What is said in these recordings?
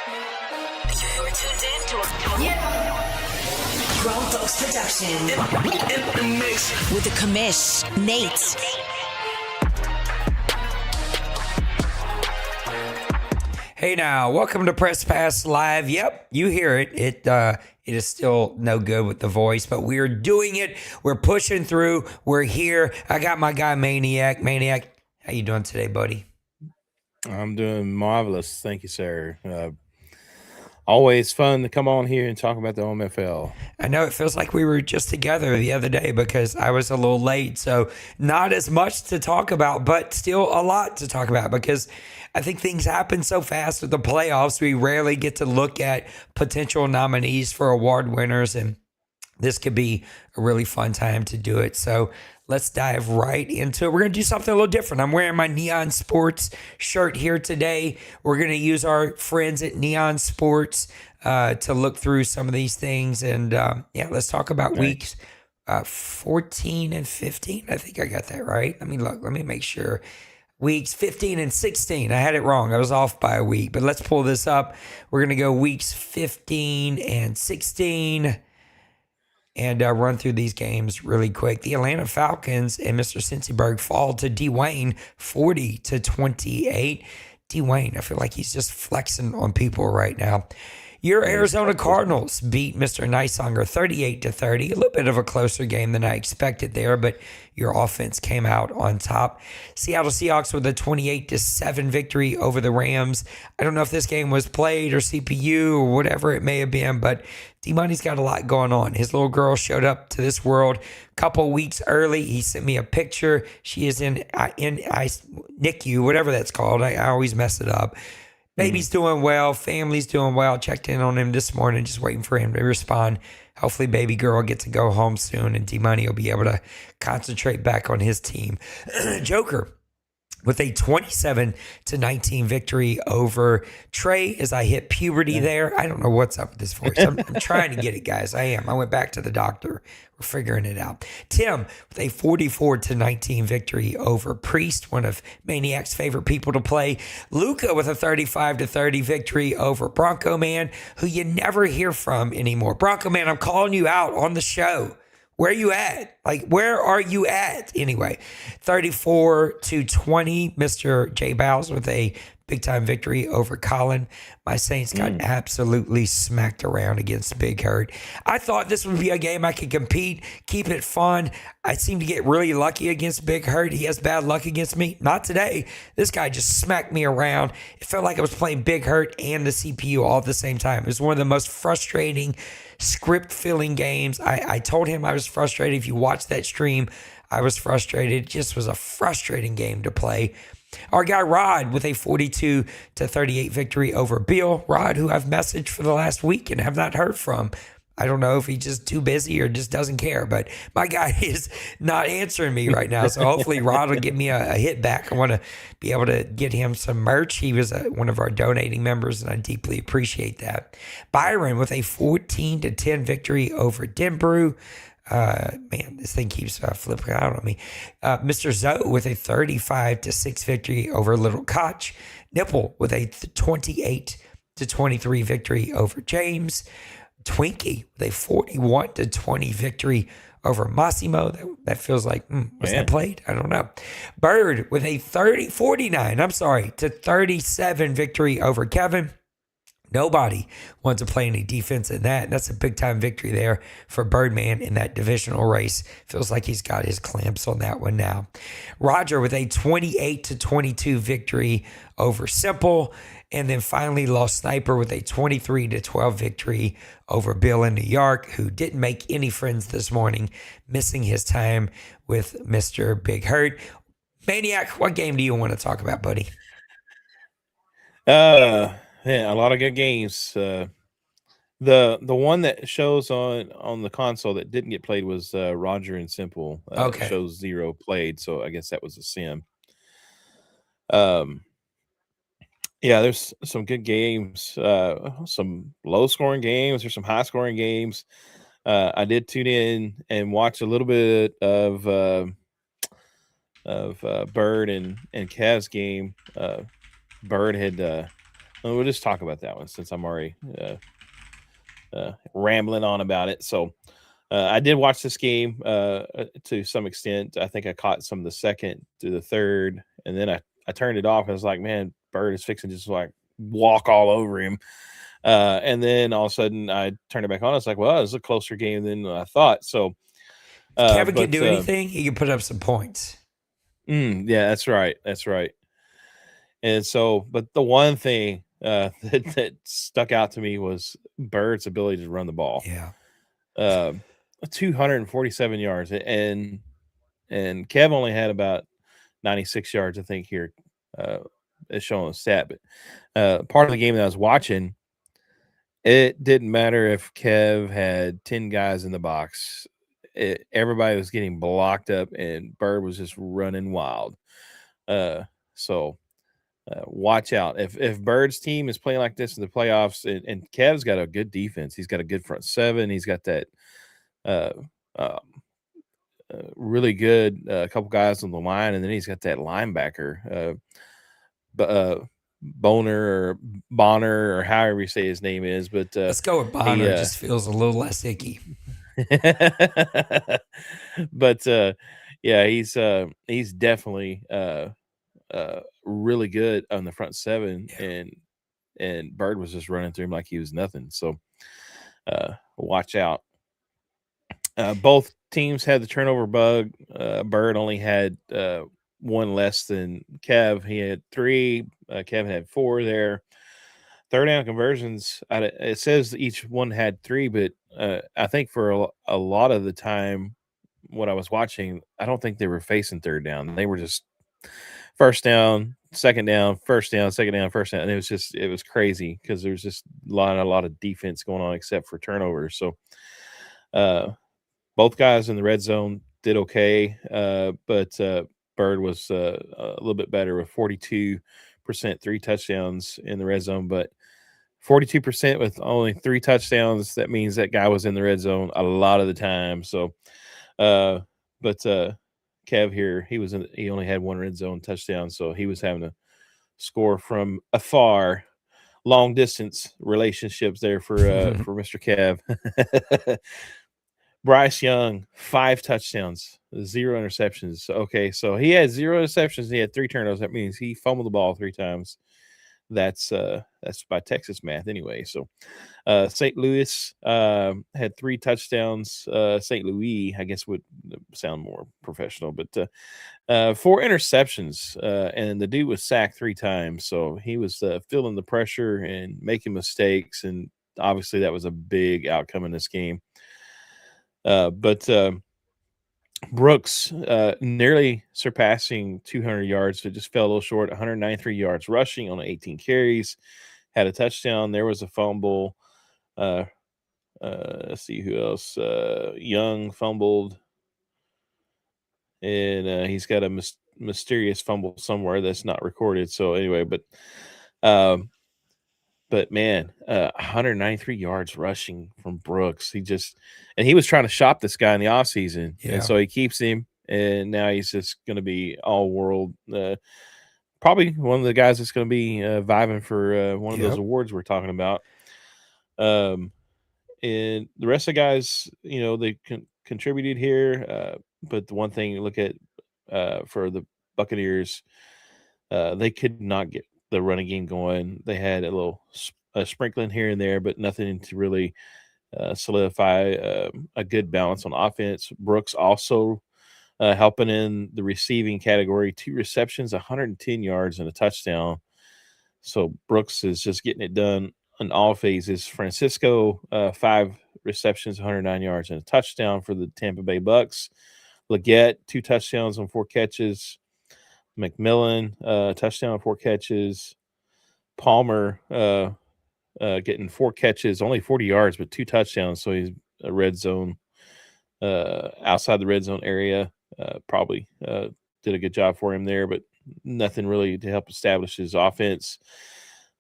You're tuned in to Grown Folks Production. In the mix. With the commish, Nate. Hey now, welcome to Press Pass Live. Yep, you hear it. It is still no good with the voice, but we're doing it. We're pushing through. We're here. I got my guy Maniac. Maniac, how you doing today, buddy? I'm doing marvelous. Thank you, sir. Always fun to come on here and talk about the OMFL. I know it feels like we were just together the other day because I was a little late. So not as much to talk about, but still a lot to talk about because I think things happen so fast with the playoffs. We rarely get to look at potential nominees for award winners, and this could be a really fun time to do it. So let's dive right into it. We're going to do something a little different. I'm wearing my Neon Sports shirt here today. We're going to use our friends at Neon Sports to look through some of these things. And let's talk about weeks 14 and 15. I think I got that right. Let me make sure. Weeks 15 and 16. I had it wrong. I was off by a week, but let's pull this up. We're going to go weeks 15 and 16 and run through these games really quick. The Atlanta Falcons and Mr. Cincyberg fall to Dwayne 40-28. Dwayne, I feel like he's just flexing on people right now. Your Arizona Cardinals beat Mr. Nicehonger 38-30. A little bit of a closer game than I expected there, but your offense came out on top. Seattle Seahawks with a 28-7 victory over the Rams. I don't know if this game was played or CPU or whatever it may have been, but D-Money's got a lot going on. His little girl showed up to this world a couple weeks early. He sent me a picture. She is in NICU, whatever that's called. I always mess it up. Baby's doing well. Family's doing well. Checked in on him this morning, just waiting for him to respond. Hopefully baby girl will get to go home soon and D-Money will be able to concentrate back on his team. Joker with a 27-19 victory over Trey as I hit puberty there. I don't know what's up with this voice. I'm trying to get it, guys. I am. I went back to the doctor. We're figuring it out. Tim with a 44-19 victory over Priest, one of Maniac's favorite people to play. Luca with a 35-30 victory over Bronco Man, who you never hear from anymore. Bronco Man, I'm calling you out on the show. Where are you at? Where are you at? Anyway, 34-20, Mr. J Bows with a big-time victory over Colin. My Saints got absolutely smacked around against Big Hurt. I thought this would be a game I could compete, keep it fun. I seem to get really lucky against Big Hurt. He has bad luck against me. Not today. This guy just smacked me around. It felt like I was playing Big Hurt and the CPU all at the same time. It was one of the most frustrating script-filling games. I told him I was frustrated. If you watch that stream, I was frustrated. It just was a frustrating game to play. Our guy Rod with a 42-38 victory over Bill. Rod, who I've messaged for the last week and have not heard from. I don't know if he's just too busy or just doesn't care, but my guy is not answering me right now. So hopefully Rod will give me a hit back. I want to be able to get him some merch. He was one of our donating members, and I deeply appreciate that. Byron with a 14-10 victory over Denbrew. Man, this thing keeps flipping out on me. Mr. Zoe with a 35-6 victory over Little Koch. Nipple with a 28-23 victory over James. Twinkie with a 41-20 victory over Massimo. That feels like, was that played? I don't know. Bird with a 37 victory over Kevin. Nobody wants to play any defense in that. That's a big-time victory there for Birdman in that divisional race. Feels like he's got his clamps on that one now. Roger with a 28-22 victory over Simple. And then finally, Lost Sniper with a 23-12 victory over Bill in New York, who didn't make any friends this morning, missing his time with Mr. Big Hurt. Maniac, what game do you want to talk about, buddy? Yeah, a lot of good games. The one that shows on the console that didn't get played was Roger and Simple. Okay. It shows 0 played, so I guess that was a sim. Yeah, there's some good games, some low-scoring games. There's some high-scoring games. I did tune in and watch a little bit of Bird and Kev's game. Bird had we'll just talk about that one since I'm already rambling on about it. So I did watch this game to some extent. I think I caught some of the second to the third, and then I turned it off. I was like, man, Bird is fixing just like walk all over him. And then all of a sudden I turned it back on. I was like, well, it was a closer game than I thought. So, Kevin can do anything. He can put up some points. Yeah, that's right. That's right. And so, but the one thing that stuck out to me was Bird's ability to run the ball. Yeah. 247 yards, and Kev only had about 96 yards, I think. Here, is showing a stat. But part of the game that I was watching, it didn't matter if Kev had 10 guys in the box. Everybody was getting blocked up, and Bird was just running wild. So watch out. If Bird's team is playing like this in the playoffs, and Kev's got a good defense, he's got a good front seven, he's got that really good couple guys on the line, and then he's got that linebacker, Bonner or however you say his name is. But let's go with Bonner. It just feels a little less icky. But yeah, he's definitely really good on the front seven, and Bird was just running through him like he was nothing. So watch out. Both teams had the turnover bug. Bird only had one less than Kev. He had 3. Kevin had 4 there. Third down conversions, it says each one had 3, but I think for a lot of the time what I was watching, I don't think they were facing third down. They were just first down, second down, first down, second down, first down. And it was crazy because there was just a lot of defense going on except for turnovers. So both guys in the red zone did okay, but Bird was a little bit better with 42%, 3 touchdowns in the red zone, but 42% with only 3 touchdowns. That means that guy was in the red zone a lot of the time. So, but Kev here, he only had 1 red zone touchdown, so he was having to score from afar. Long distance relationships there for Mr. Kev. Bryce Young, 5 touchdowns, 0 interceptions. Okay, so he had 0 interceptions. He had 3 turnovers. That means he fumbled the ball 3 times. That's by Texas math anyway. So St. Louis had 3 touchdowns. St. Louis, I guess, would sound more professional, but 4 interceptions. And the dude was sacked 3 times. So he was feeling the pressure and making mistakes. And obviously that was a big outcome in this game. But Brooks nearly surpassing 200 yards, but just fell a little short. 193 yards rushing on 18 carries, had a touchdown. There was a fumble. Let's see who else. Young fumbled, and he's got a mysterious fumble somewhere that's not recorded. So anyway, but man, 193 yards rushing from Brooks. He was trying to shop this guy in the offseason. Yeah. And so he keeps him, and now he's just going to be all world. Probably one of the guys that's going to be vibing for one of those awards we're talking about. And the rest of the guys, they contributed here. But the one thing you look at for the Buccaneers, they could not get the running game going. They had a little sprinkling here and there, but nothing to really solidify a good balance on offense. Brooks also helping in the receiving category, 2 receptions, 110 yards, and a touchdown. So Brooks is just getting it done in all phases. Francisco, 5 receptions, 109 yards, and a touchdown for the Tampa Bay Bucks. Leggett, 2 touchdowns on 4 catches. McMillan, touchdown, 4 catches. Palmer getting 4 catches, only 40 yards, but 2 touchdowns. So he's a red zone, outside the red zone area. Probably did a good job for him there, but nothing really to help establish his offense.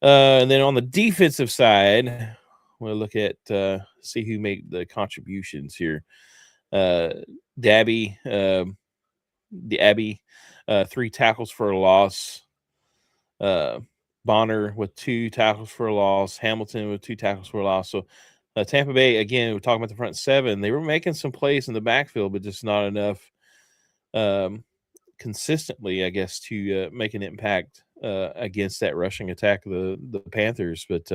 And then on the defensive side, we'll look at see who made the contributions here. Abbey, 3 tackles for a loss. Bonner with 2 tackles for a loss, Hamilton with 2 tackles for a loss. So Tampa Bay, again, we're talking about the front seven. They were making some plays in the backfield, but just not enough consistently, I guess, to make an impact against that rushing attack of the Panthers. But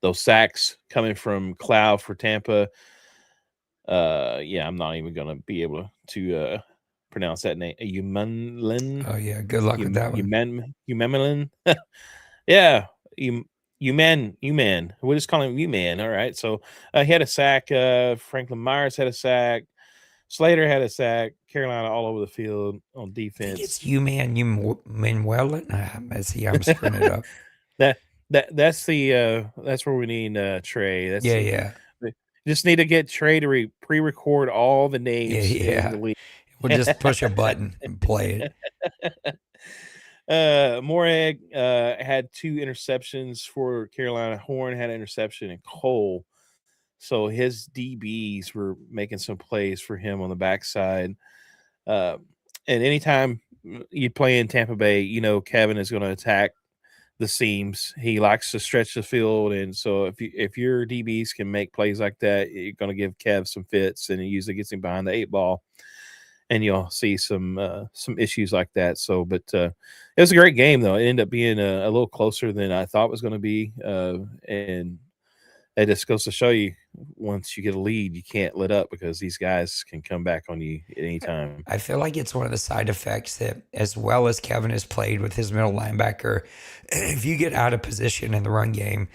those sacks coming from Cloud for Tampa, I'm not even going to be able to pronounce that name. Umanlin. Oh yeah, good luck with that one. Umanlin. Yeah, Uman. We'll just call him Uman. All right. So he had a sack. Franklin Myers had a sack. Slater had a sack. Carolina all over the field on defense. I think it's Umanwellin. I'm screwing it up. That's where we need Trey. That's yeah. Just need to get Trey to pre-record all the names in the league. We'll just push a button and play it. Morag had 2 interceptions for Carolina. Horn had an interception, and Cole. So his DBs were making some plays for him on the backside. And anytime you play in Tampa Bay, Kevin is going to attack the seams. He likes to stretch the field, and so if your DBs can make plays like that, you're going to give Kev some fits, and he usually gets him behind the 8 ball. And you'll see some issues like that. So, but it was a great game, though. It ended up being a little closer than I thought it was going to be. And it just goes to show you, once you get a lead, you can't let up, because these guys can come back on you at any time. I feel like it's one of the side effects that, as well as Kevin has played with his middle linebacker, if you get out of position in the run game,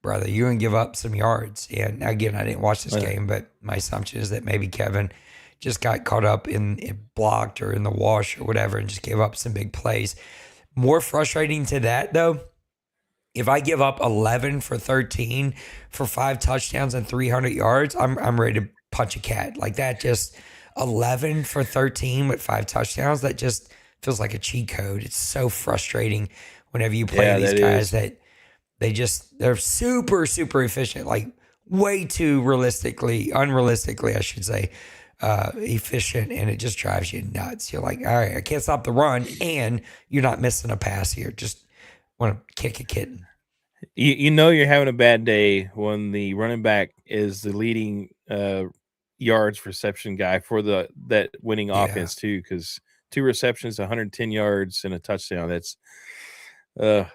brother, you're going to give up some yards. And again, I didn't watch this game, but my assumption is that maybe Kevin just got caught up in it, blocked or in the wash or whatever, and just gave up some big plays. More frustrating to that, though, if I give up 11 for 13 for 5 touchdowns and 300 yards, I'm ready to punch a cat. Like that, just 11 for 13 with 5 touchdowns, that just feels like a cheat code. It's so frustrating whenever you play these guys that they're super, super efficient, like way too unrealistically, I should say, efficient, and it just drives you nuts. You're like, all right, I can't stop the run, and you're not missing a pass here. Just want to kick a kitten. You're having a bad day when the running back is the leading yards reception guy for that winning offense too, because 2 receptions, 110 yards, and a touchdown. That's you're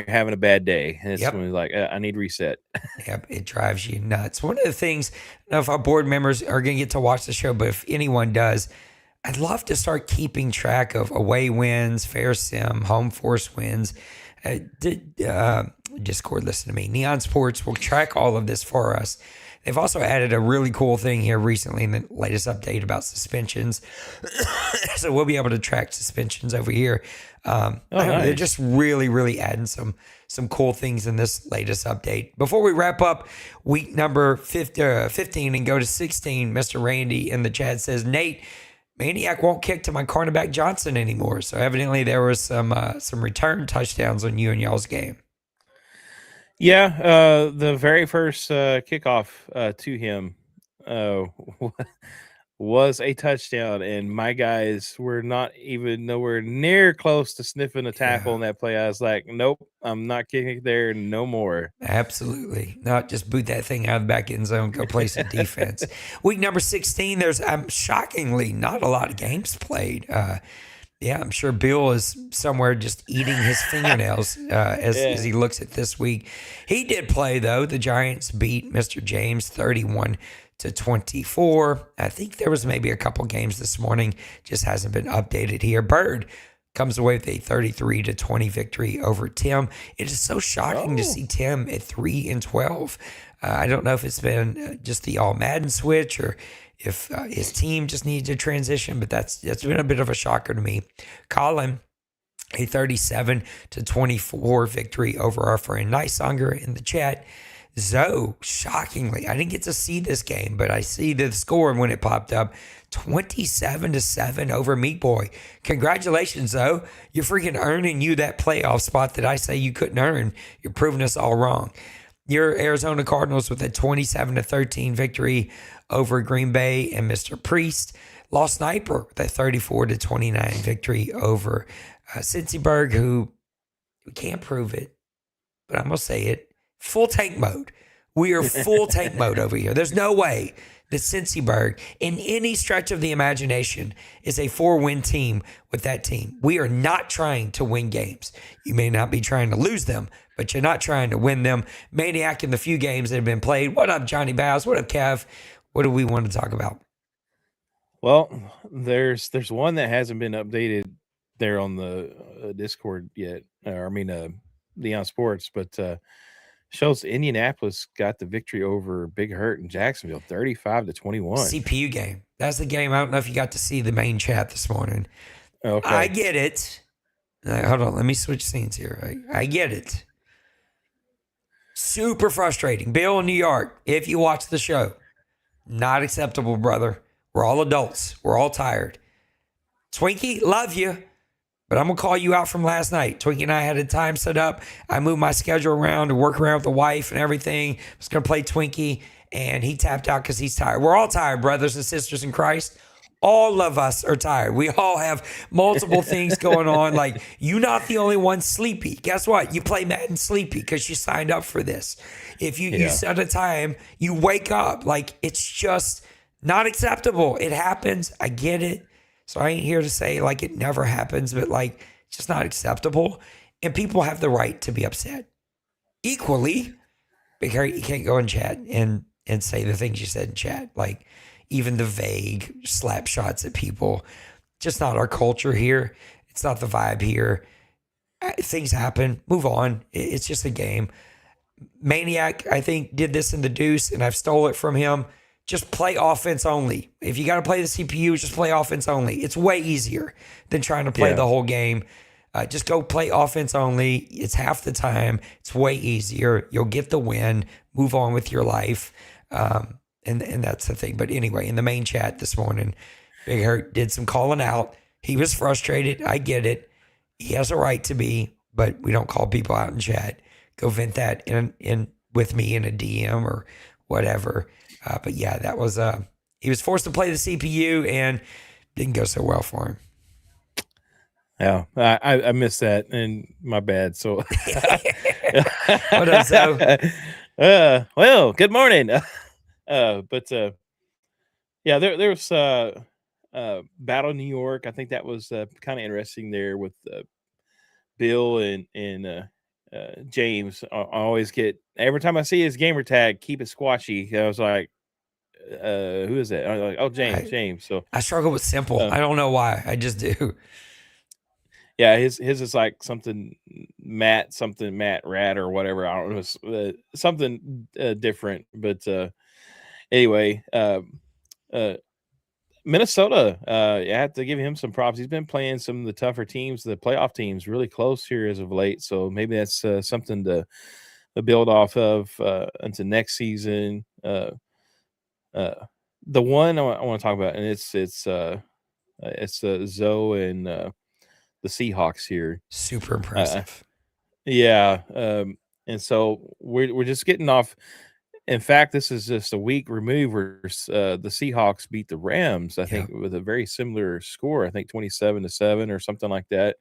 having a bad day, and it's when you're like, I need reset. Yep, it drives you nuts. One of the things, I don't know if our board members are going to get to watch the show, but if anyone does, I'd love to start keeping track of away wins, fair sim, home force wins. Discord, listen to me. Neon Sports will track all of this for us. They've also added a really cool thing here recently in the latest update about suspensions. So we'll be able to track suspensions over here. Nice. They're just really, really adding some cool things in this latest update. Before we wrap up week number 15 and go to 16, Mr. Randy in the chat says, Nate, Maniac won't kick to my cornerback Johnson anymore. So evidently there was some return touchdowns on you and y'all's game. Yeah, the very first kickoff to him was a touchdown, and my guys were not even nowhere near close to sniffing a tackle on that play. I was like, nope, I'm not kicking there no more. Absolutely. Not just boot that thing out of the back end zone, go play some defense. Week number 16, there's shockingly not a lot of games played. I'm sure Bill is somewhere just eating his fingernails as he looks at this week. He did play, though. The Giants beat Mr. James 31-24. I think there was maybe a couple games this morning, just hasn't been updated here. Bird comes away with a 33-20 victory over Tim. It is so shocking to see Tim at 3-12. I don't know if it's been just the all Madden switch or if his team just needed to transition, but that's been a bit of a shocker to me. Colin, a 37-24 victory over our friend Nicesonger in the chat. Zoe, shockingly, I didn't get to see this game, but I see the score when it popped up, 27-7 over Meat Boy. Congratulations, Zoe. You're freaking earning you that playoff spot that I say you couldn't earn. You're proving us all wrong. Your Arizona Cardinals with a 27-13 victory over Green Bay and Mr. Priest. Lost Sniper with a 34-29 victory over Cincyberg, who We can't prove it, but I'm going to say it. Full tank mode. We are full tank mode over here. There's no way that Cincyburg, in any stretch of the imagination, is a 4-win team with that team. We are not trying to win games. You may not be trying to lose them, but you're not trying to win them. Maniac in the few games that have been played. What up, Johnny Bows? What up, Kev? What do we want to talk about? Well, there's one that hasn't been updated there on the Discord yet. Leon Sports, but shows Indianapolis got the victory over Big Hurt in Jacksonville, 35-21. CPU game. That's the game. I don't know if you got to see the main chat this morning. Okay, I get it. Hold on. Let me switch scenes here. I get it. Super frustrating. Bill in New York, if you watch the show, not acceptable, brother. We're all adults. We're all tired. Twinkie, love you. But I'm going to call you out from last night. Twinkie and I had a time set up. I moved my schedule around to work around with the wife and everything. I was going to play Twinkie, and he tapped out because he's tired. We're all tired, brothers and sisters in Christ. All of us are tired. We all have multiple things going on. Like, you're not the only one sleepy. Guess what? You play Madden sleepy because you signed up for this. If you set a time, you wake up. Like, it's just not acceptable. It happens. I get it. So I ain't here to say like it never happens, but like it's just not acceptable. And people have the right to be upset equally, because you can't go in chat and say the things you said in chat, like even the vague slap shots at people. Just not our culture here. It's not the vibe here. Things happen. Move on. It's just a game. Maniac, I think, did this in the deuce, and I've stole it from him. Just play offense only. If you got to play the CPU, just play offense only. It's way easier than trying to play the whole game. Just go play offense only. It's half the time. It's way easier. You'll get the win. Move on with your life. And that's the thing. But anyway, in the main chat this morning, Big Hurt did some calling out. He was frustrated. I get it. He has a right to be, but we don't call people out in chat. Go vent that in with me in a DM or whatever. But yeah, that was he was forced to play the CPU and didn't go so well for him. Yeah, I missed that, and my bad. So, what up, Zoe? Well, good morning. Yeah, there was Battle New York. I think that was kind of interesting there with Bill and James. I always get, every time I see his gamer tag, keep it squatchy. I was like, who is that? I was like, oh, James. So I struggle with simple. I don't know why. I just do. Yeah, his is like something Matt Rat or whatever. I don't know, something different. But anyway, Minnesota, I have to give him some props. He's been playing some of the tougher teams, the playoff teams, really close here as of late. So maybe that's something to build off of into next season. The one I want to talk about, and it's Zoe and the Seahawks here. Super impressive. Yeah. And so we're just getting off. In fact, this is just a week removed where the Seahawks beat the Rams, I think, with a very similar score. I think 27-7 or something like that.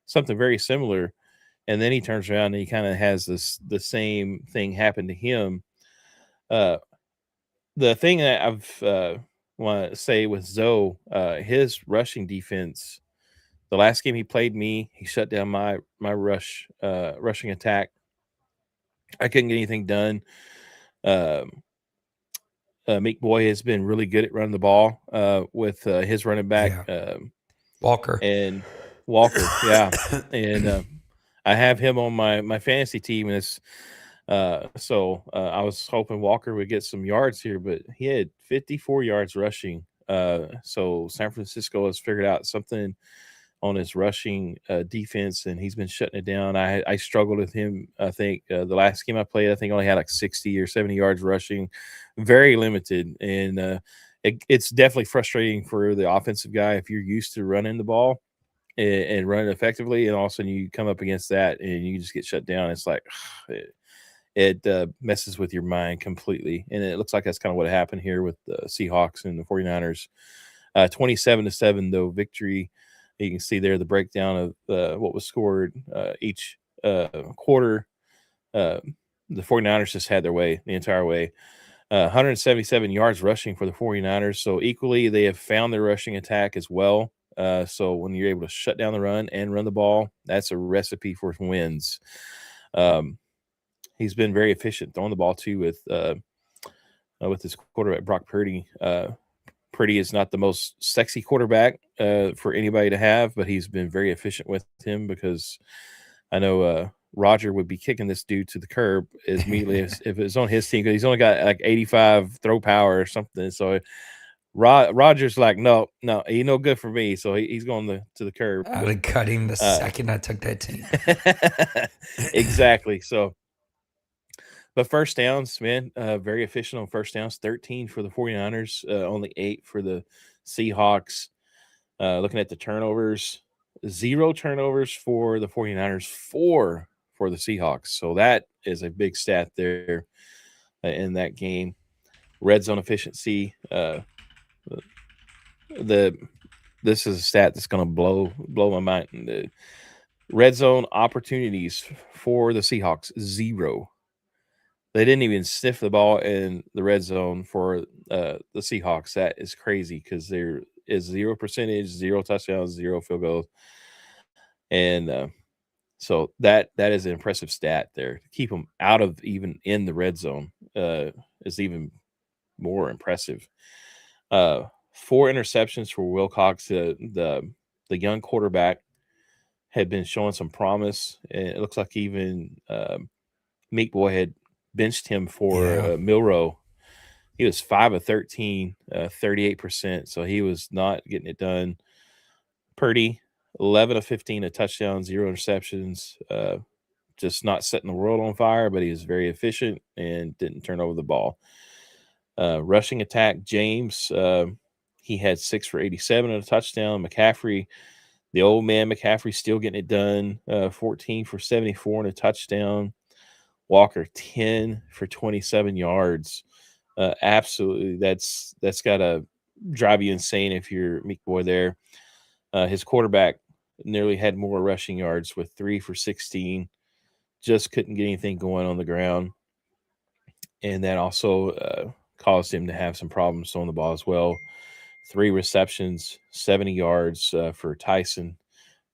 Something very similar. And then he turns around and he kind of has the same thing happen to him. The thing that I've want to say with Zoe, his rushing defense, the last game he played me, he shut down my rushing attack. I couldn't get anything done. Meek Boy has been really good at running the ball with his running back, Walker. And Walker, yeah. And I have him on my fantasy team, and it's so I was hoping Walker would get some yards here, but he had 54 yards rushing. So San Francisco has figured out something on his rushing defense, and he's been shutting it down. I struggled with him. I think the last game I played, I think only had like 60 or 70 yards rushing, very limited. And it's definitely frustrating for the offensive guy if you're used to running the ball and running effectively, and all of a sudden you come up against that and you just get shut down. It's like it messes with your mind completely. And it looks like that's kind of what happened here with the Seahawks and the 49ers. 27-7 though victory. You can see there the breakdown of what was scored each quarter, the 49ers just had their way the entire way. 177 yards rushing for the 49ers. So equally, they have found their rushing attack as well. So when you're able to shut down the run and run the ball, that's a recipe for wins. He's been very efficient throwing the ball too with his quarterback Brock Purdy. Purdy is not the most sexy quarterback for anybody to have, but he's been very efficient with him because I know Roger would be kicking this dude to the curb as immediately as if it's on his team because he's only got like 85 throw power or something. So Roger's like, no, he no good for me. So he's going to the curb. I would cut him the second I took that team. Exactly. So, but first downs, man, very efficient on first downs. 13 for the 49ers, only 8 for the Seahawks. Looking at the turnovers, 0 turnovers for the 49ers, 4 for the Seahawks. So that is a big stat there in that game. Red zone efficiency. This is a stat that's going to blow my mind. The red zone opportunities for the Seahawks, 0. They didn't even sniff the ball in the red zone for the Seahawks. That is crazy because there is 0%, 0 touchdowns, 0 field goals. And so that is an impressive stat there. To keep them out of even in the red zone is even more impressive. 4 interceptions for Wilcox. The young quarterback had been showing some promise, and it looks like even Meek Boy had benched him for Milroe. He was 5 of 13, 38%. So he was not getting it done. Purdy, 11 of 15, a touchdown, 0 interceptions. Just not setting the world on fire, but he was very efficient and didn't turn over the ball. Rushing attack, James, he had 6 for 87 and a touchdown. McCaffrey, the old man McCaffrey, still getting it done. 14 for 74 and a touchdown. Walker, 10 for 27 yards. Absolutely, that's got to drive you insane if you're Meek Boy there. His quarterback nearly had more rushing yards with 3 for 16. Just couldn't get anything going on the ground. And that also caused him to have some problems throwing the ball as well. 3 receptions, 70 yards for Tyson.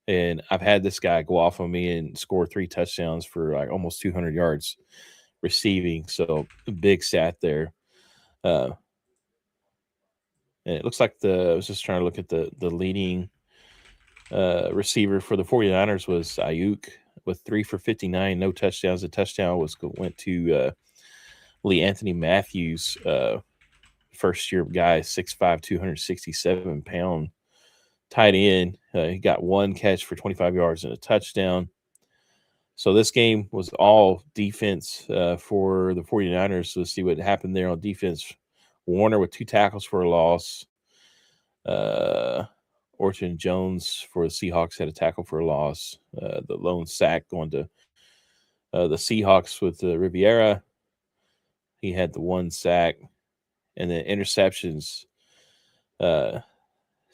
And I've had this guy go off on me and score 3 touchdowns for like almost 200 yards receiving. So big stat there. And it looks like I was just trying to look at the leading receiver for the 49ers was Ayuk with 3 for 59, no touchdowns. The touchdown went to Lee Anthony Matthews, first year guy, 6'5", 267-pound tight end. He got 1 catch for 25 yards and a touchdown. So this game was all defense for the 49ers. So let's see what happened there on defense. Warner with 2 tackles for a loss. Orton Jones for the Seahawks had a tackle for a loss. The lone sack going to the Seahawks with Riviera. He had the 1 sack. And then interceptions.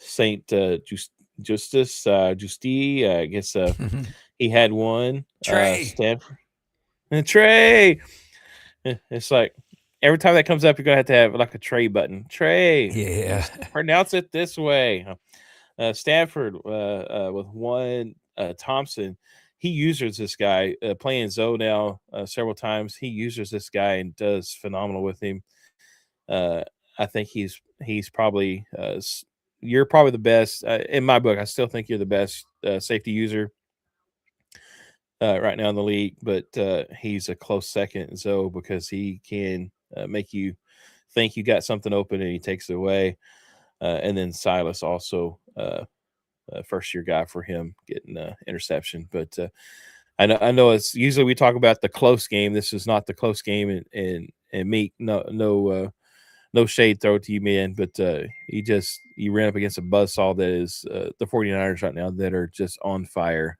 Saint Justy, I guess he had 1. Trey. Stanford. And Trey. It's like every time that comes up, you're going to have like a Trey button. Trey. Yeah. Pronounce it this way. Stanford with 1. Thompson. He uses this guy playing Zoe now several times. He uses this guy and does phenomenal with him. I think he's probably you're probably the best in my book. I still think you're the best safety user right now in the league, but he's a close second, Zoe, because he can make you think you got something open and he takes it away. And then Silas also first year guy for him getting interception, but I know it's usually we talk about the close game. This is not the close game, and Meek, no shade throw to you, man, but you ran up against a buzzsaw that is the 49ers right now that are just on fire.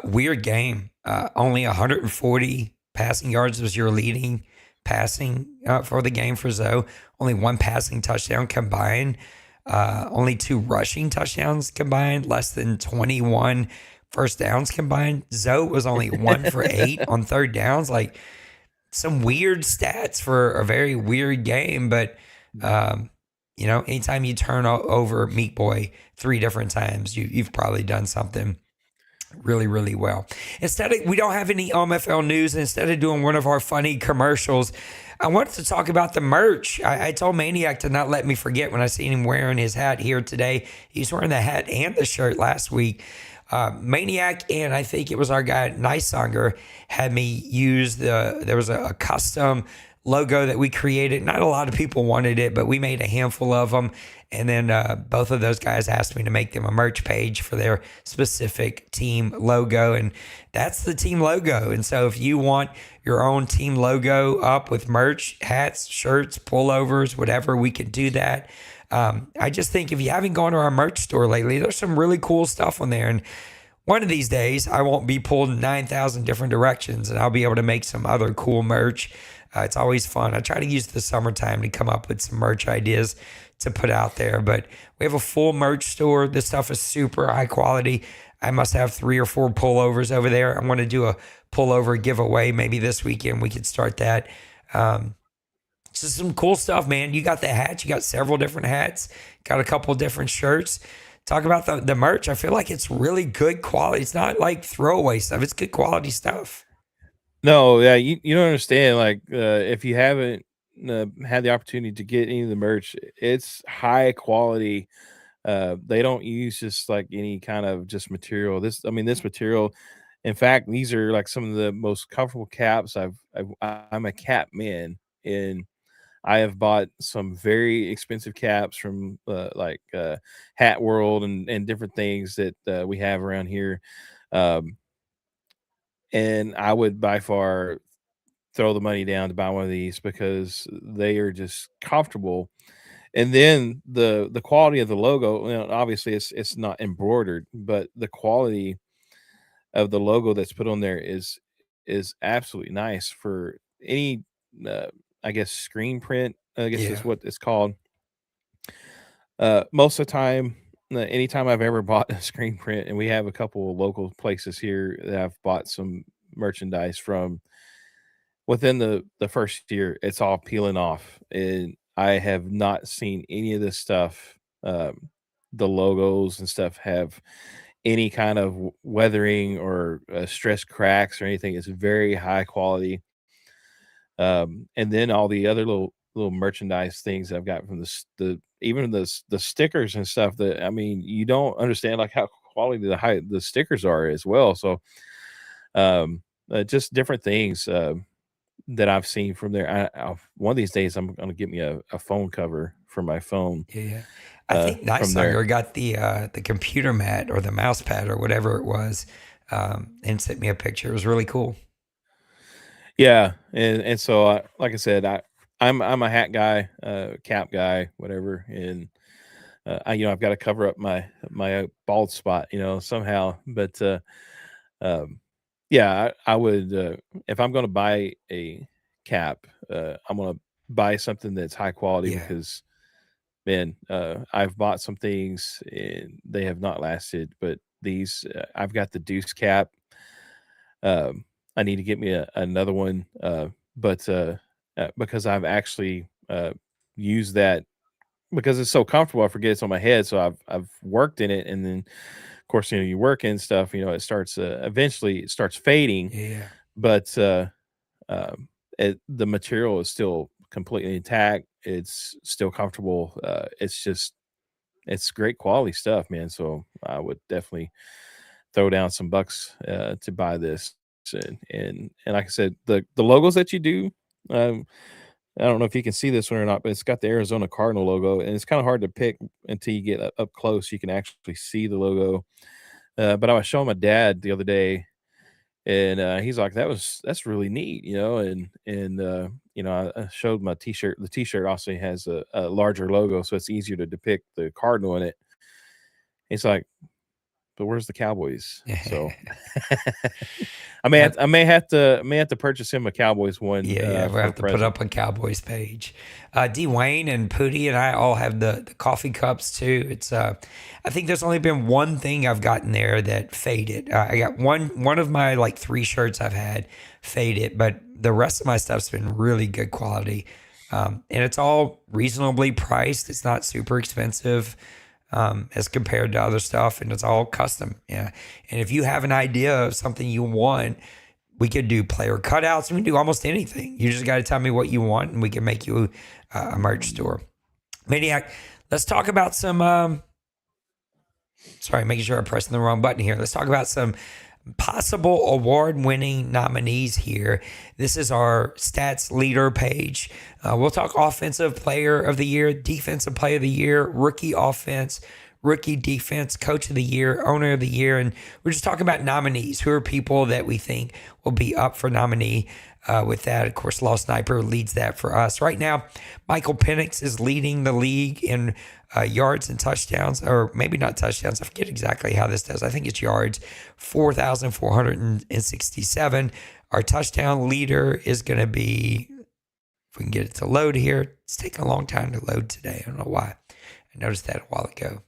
Weird game. Only 140 passing yards was your leading passing for the game for Zoe. Only 1 passing touchdown combined. Only 2 rushing touchdowns combined. Less than 21 first downs combined. Zoe was only 1 for 8 on third downs. Like some weird stats for a very weird game. But, um, anytime you turn over Meat Boy 3 different times, you've probably done something really, really well. We don't have any OMFL news. Instead of doing one of our funny commercials, I wanted to talk about the merch. I told Maniac to not let me forget when I seen him wearing his hat here today. He's wearing the hat and the shirt last week. Maniac and I think it was our guy Nicesonger had me use there was a custom logo that we created. Not a lot of people wanted it, but we made a handful of them. And then both of those guys asked me to make them a merch page for their specific team logo. And that's the team logo. And so if you want your own team logo up with merch, hats, shirts, pullovers, whatever, we can do that. I just think if you haven't gone to our merch store lately, there's some really cool stuff on there. And one of these days, I won't be pulled in 9,000 different directions and I'll be able to make some other cool merch. It's always fun. I try to use the summertime to come up with some merch ideas to put out there. But we have a full merch store. This stuff is super high quality. I must have 3 or 4 pullovers over there. I'm going to do a pullover giveaway. Maybe this weekend we could start that. Just some cool stuff, man. You got the hats. You got several different hats. Got a couple different shirts. Talk about the merch. I feel like it's really good quality. It's not like throwaway stuff. It's good quality stuff. No, yeah, you don't understand. Like, if you haven't had the opportunity to get any of the merch, it's high quality. They don't use just like any kind of just material. This material. In fact, these are like some of the most comfortable caps I'm a cap man, and I have bought some very expensive caps from Hat World and different things that we have around here. Um, and I would by far throw the money down to buy one of these because they are just comfortable. And then the quality of the logo, obviously it's not embroidered, but the quality of the logo that's put on there is absolutely nice for any uh, I guess screen print, I guess is Yeah. what it's called. Most of the time, anytime I've ever bought a screen print, and we have a couple of local places here that I've bought some merchandise from, within the first year, it's all peeling off, and I have not seen any of this stuff. The logos and stuff have any kind of weathering or stress cracks or anything. It's very high quality. And then all the other little merchandise things I've got from the even the stickers and stuff that you don't understand like how quality the stickers are as well. So just different things that I've seen from there. One of these days I'm gonna get me a phone cover for my phone Yeah, yeah. I think from there. Nicesonger got the computer mat or the mouse pad or whatever it was, and sent me a picture. It was really cool. Yeah, and so like I said, I'm a hat guy, cap guy, whatever, and I've got to cover up my bald spot, somehow. But um, yeah, I would if I'm going to buy a cap, I'm going to buy something that's high quality Yeah, because man, I've bought some things and they have not lasted, but these I've got the Deuce cap. I need to get me another one, but because I've actually used that because it's so comfortable, I forget it's on my head. So I've worked in it, and then of course you work in stuff. It starts eventually it starts fading, yeah, but um, the material is still completely intact. It's still comfortable. It's great quality stuff, man. So I would definitely throw down some bucks to buy this. And like I said, the logos that you do, um, I don't know if you can see this one or not, but it's got the Arizona Cardinal logo, and it's kind of hard to pick until you get up close. You can actually see the logo. But I was showing my dad the other day, and he's like, That's really neat," I showed my T-shirt. The T-shirt also has a larger logo, so it's easier to depict the cardinal in it. He's like, but where's the Cowboys? So I may have to purchase him a Cowboys one. Yeah, we'll have to put up a Cowboys page. Dwayne and Pooty and I all have the coffee cups too. It's I think there's only been one thing I've gotten there that faded. I got one of my like 3 shirts I've had faded, but the rest of my stuff's been really good quality. And it's all reasonably priced. It's not super expensive as compared to other stuff, and it's all custom. Yeah, and if you have an idea of something you want, we could do player cutouts. We can do almost anything. You just got to tell me what you want, and we can make you a merch store. Maniac, let's talk about some. Sorry, making sure I'm pressing the wrong button here. Let's talk about some possible award-winning nominees here. This is our stats leader page. We'll talk offensive player of the year, defensive player of the year, rookie offense, rookie defense, coach of the year, owner of the year, and we're just talking about nominees. Who are people that we think will be up for nominee? With that, of course, Law Sniper leads that for us. Right now, Michael Penix is leading the league in yards and touchdowns, or maybe not touchdowns. I forget exactly how this does. I think it's yards, 4,467. Our touchdown leader is going to be, if we can get it to load here, it's taking a long time to load today. I don't know why. I noticed that a while ago.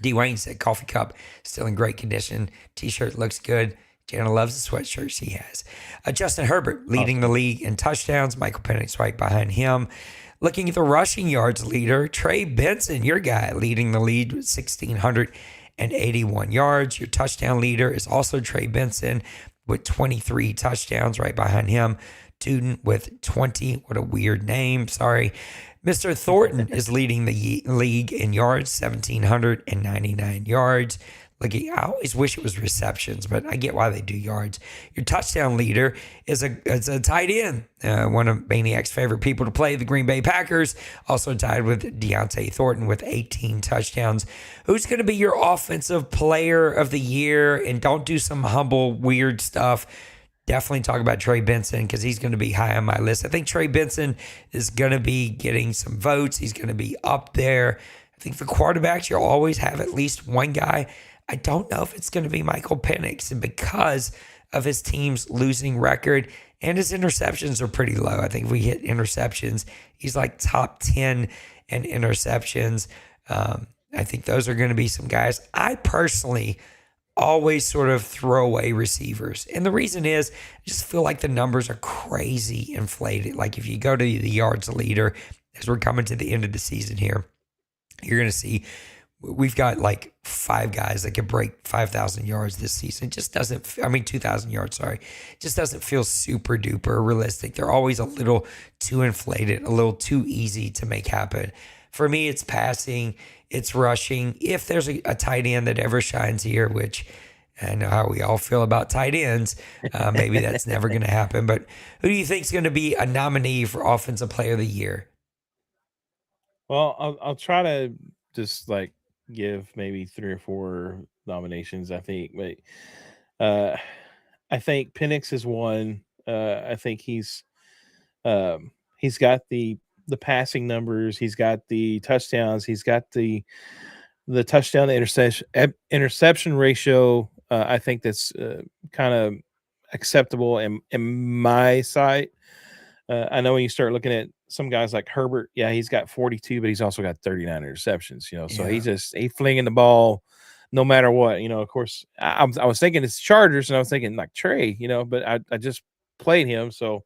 Dwayne said coffee cup, still in great condition. T-shirt looks good. Jana loves the sweatshirt she has. Justin Herbert leading the league in touchdowns. Michael Penix right behind him. Looking at the rushing yards leader, Trey Benson, your guy, leading the lead with 1,681 yards. Your touchdown leader is also Trey Benson with 23 touchdowns right behind him. Tuden with 20. What a weird name. Sorry. Mr. Thornton is leading the league in yards, 1,799 yards. Look, I always wish it was receptions, but I get why they do yards. Your touchdown leader is a tight end, one of Maniac's favorite people to play, the Green Bay Packers, also tied with Deontay Thornton with 18 touchdowns. Who's going to be your offensive player of the year? And don't do some humble, weird stuff. Definitely talk about Trey Benson because he's going to be high on my list. I think Trey Benson is going to be getting some votes. He's going to be up there. I think for quarterbacks, you'll always have at least one guy. I don't know if it's going to be Michael Penix, and because of his team's losing record and his interceptions are pretty low. I think if we hit interceptions, he's like top 10 in interceptions. I think those are going to be some guys. I personally always sort of throw away receivers. And the reason is I just feel like the numbers are crazy inflated. Like if you go to the yards leader, as we're coming to the end of the season here, you're going to see we've got like 5 guys that could break 5,000 yards this season. It just doesn't, 2,000 yards, sorry. It just doesn't feel super duper realistic. They're always a little too inflated, a little too easy to make happen. For me, it's passing, it's rushing. If there's a tight end that ever shines here, which I know how we all feel about tight ends, maybe that's never going to happen. But who do you think is going to be a nominee for Offensive Player of the Year? Well, I'll try to just like give maybe 3 or 4 nominations, I think. But I think Penix is one. I think he's got the passing numbers, he's got the touchdowns, he's got the touchdown to interception ratio. I think that's kind of acceptable in my sight. I know when you start looking at some guys like Herbert, yeah, he's got 42, but he's also got 39 interceptions, so he's flinging the ball no matter what, of course. I was thinking it's Chargers, and I was thinking like Trey, but I just played him, so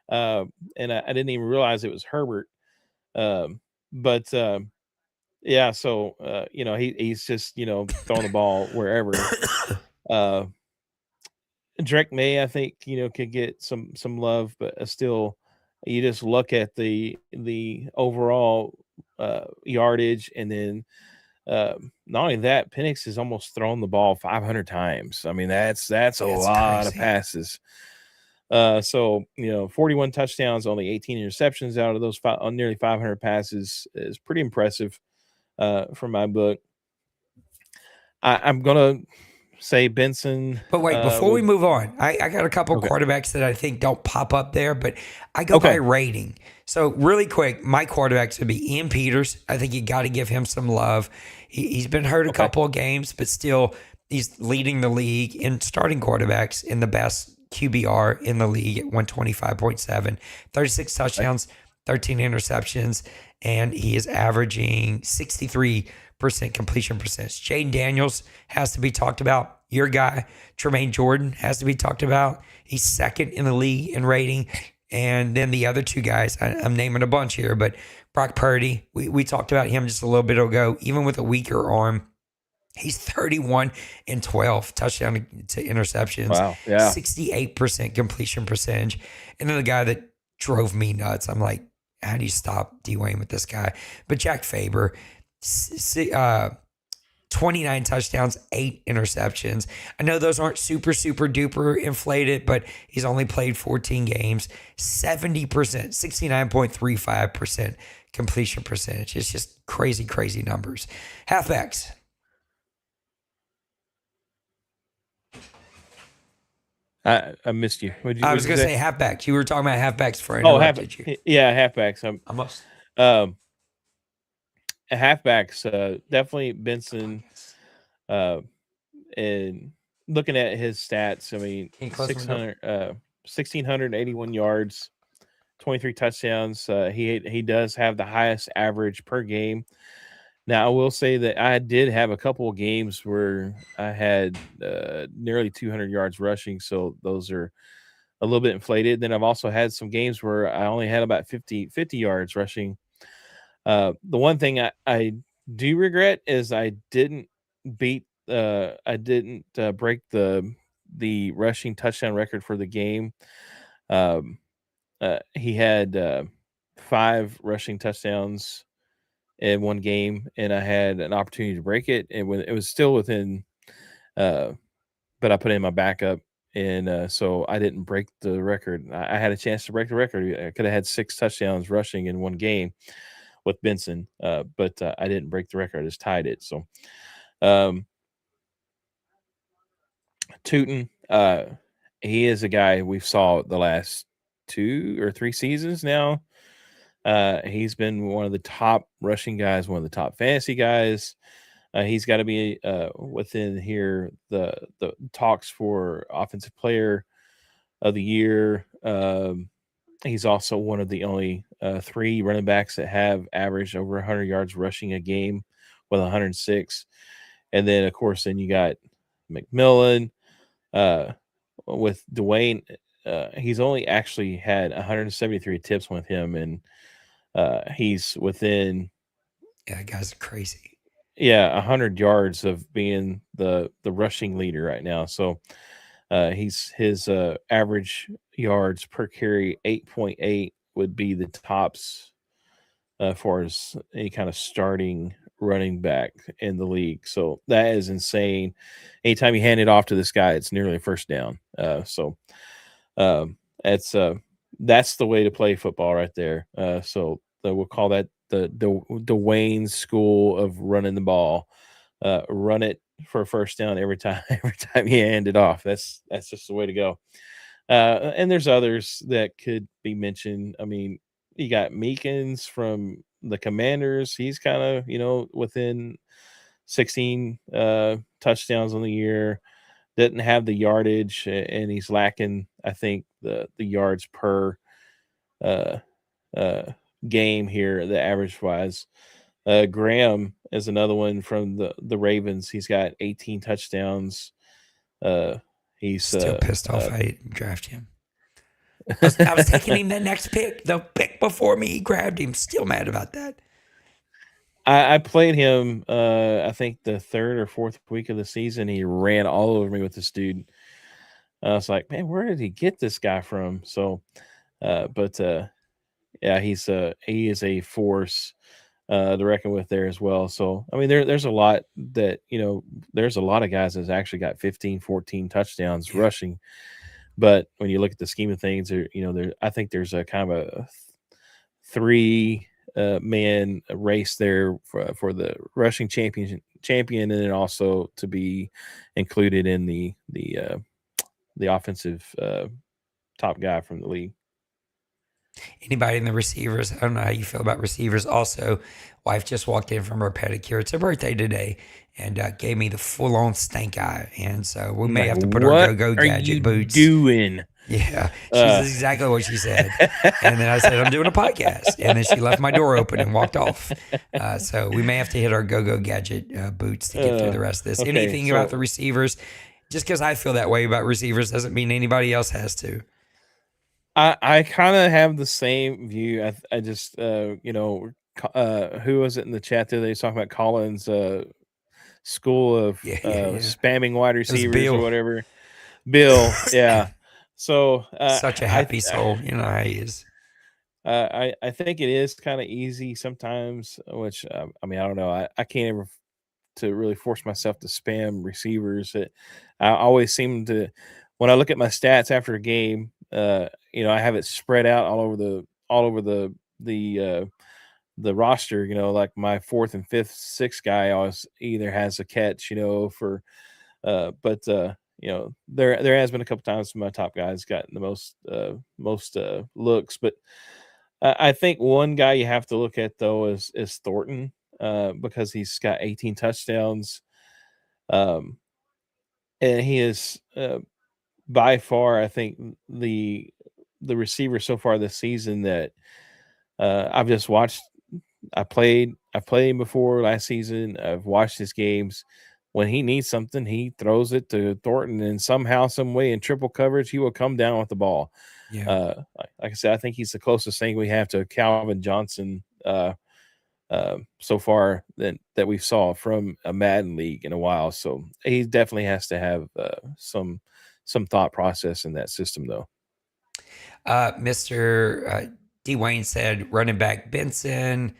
and I didn't even realize it was Herbert. But yeah, so he's just throwing the ball wherever. Drake May, I think, could get some love, but still, you just look at the overall yardage, and then not only that, Penix has almost thrown the ball 500 times. I mean, that's a lot crazy. Of passes. So 41 touchdowns, only 18 interceptions out of those nearly 500 passes is pretty impressive from my book. I'm gonna say Benson. But wait, before we Would move on, I got a couple okay. quarterbacks that I think don't pop up there, but I go by Okay. rating. So really quick, my quarterbacks would be Ian Peters. I think you got to give him some love. He's been hurt a Okay. couple of games, but still he's leading the league in starting quarterbacks in the best QBR in the league at 125.7, 36 touchdowns, 13 interceptions, and he is averaging 63% completion percentage. Jaden Daniels has to be talked about. Your guy, Tremaine Jordan, has to be talked about. He's second in the league in rating. And then the other two guys, I'm naming a bunch here, but Brock Purdy, we talked about him just a little bit ago. Even with a weaker arm, he's 31 and 12 touchdown to interceptions, Wow. Yeah. 68% completion percentage. And then the guy that drove me nuts, I'm like, how do you stop Dwayne with this guy? But Jack Faber, 29 touchdowns, 8 interceptions. I know those aren't super duper inflated, but he's only played 14 games, 70%, 69.35% completion percentage. It's just crazy numbers. Halfbacks. I missed you. I was going to say halfbacks. You were talking about halfbacks before I Oh, interrupted you. yeah, halfbacks. I must. Halfbacks, definitely Benson. And looking at his stats, I mean, 1,681 yards, 23 touchdowns. He does have the highest average per game. Now, I will say that I did have a couple of games where I had nearly 200 yards rushing, so those are a little bit inflated. Then I've also had some games where I only had about 50 yards rushing. The one thing I do regret is I didn't break the rushing touchdown record for the game. He had 5 rushing touchdowns in one game, and I had an opportunity to break it. And when it was still within, but I put in my backup, and so I didn't break the record. I had a chance to break the record. I could have had 6 touchdowns rushing in one game with Benson, but I didn't break the record. I just tied it. So, Tootin, he is a guy we've saw the last 2 or 3 seasons now. He's been one of the top rushing guys, one of the top fantasy guys. He's got to be within here the talks for offensive player of the year. He's also one of the only 3 running backs that have averaged over 100 yards rushing a game with 106. And then, of course, then you got McMillan with Dwayne. He's only actually had 173 attempts with him, and he's within. Yeah, that guy's crazy. Yeah, 100 yards of being the rushing leader right now. So his average yards per carry 8.8 would be the tops for as any kind of starting running back in the league. So that is insane. Anytime you hand it off to this guy, it's nearly a first down. So that's the way to play football right there. So we'll call that the Dwayne school of running the ball. Run it for a first down every time you hand it off. That's just the way to go. And there's others that could be mentioned. I mean, you got Meekins from the Commanders. He's kind of, within 16 touchdowns on the year. Didn't have the yardage, and he's lacking, I think, the yards per game here, the average wise. Graham is another one from the Ravens. He's got 18 touchdowns. He's still pissed off I didn't draft him. I was taking him that next pick. The pick before me, he grabbed him. Still mad about that. I played him, I think the 3rd or 4th week of the season. He ran all over me with this dude. I was like, man, where did he get this guy from? So, yeah, he is a force to reckon with there as well. So, I mean, there's a lot that, there's a lot of guys that's actually got 15, 14 touchdowns rushing. But when you look at the scheme of things, I think there's a kind of a 3 man race there for the rushing champion, and then also to be included in the offensive top guy from the league. Anybody in the receivers? I don't know how you feel about receivers. Also, wife just walked in from her pedicure. It's her birthday today, and gave me the full on stank eye. And so we may Like, have to put our what go-go are gadget you boots. doing? Yeah, she's exactly what she said. And then I said, I'm doing a podcast. And then she left my door open and walked off. So we may have to hit our go-go gadget boots to get through the rest of this. Okay, Anything about the receivers? Just because I feel that way about receivers doesn't mean anybody else has to. I kind of have the same view. I just who was it in the chat the other day talking about Collins' school of Yeah. spamming wide receivers Bill. or whatever. Bill, yeah. So Such a happy soul, you know how he is. I think it is kind of easy sometimes, which I mean I don't know. I can't ever to really force myself to spam receivers. I always seem to when I look at my stats after a game, I have it spread out all over the roster. Like my fourth and fifth, sixth guy always either has a catch, for there has been a couple times my top guys gotten the most looks, but I think one guy you have to look at though is Thornton, because he's got 18 touchdowns, and he is by far I think the receiver so far this season that I've just watched. I played him before last season. I've watched his games. When he needs something, he throws it to Thornton, and somehow, some way, in triple coverage, he will come down with the ball. Yeah. Like I said, I think he's the closest thing we have to Calvin Johnson so far that we saw from a Madden league in a while. So he definitely has to have some thought process in that system, though. Mr. Dwayne said running back Benson.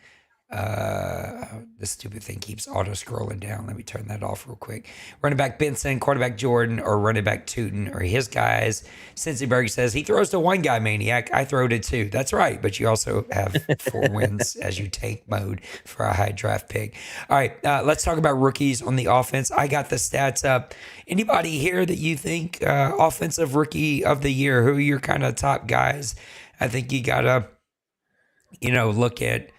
This stupid thing keeps auto scrolling down. Let me turn that off real quick. Running back Benson, quarterback Jordan, or running back Tootin or his guys. Cincyberg says he throws to one guy, Maniac. I throw to two. That's right, but you also have 4 wins as you tank mode for a high draft pick. All right, let's talk about rookies on the offense. I got the stats up. Anybody here that you think offensive rookie of the year? Who are your kind of top guys? I think you gotta, look at.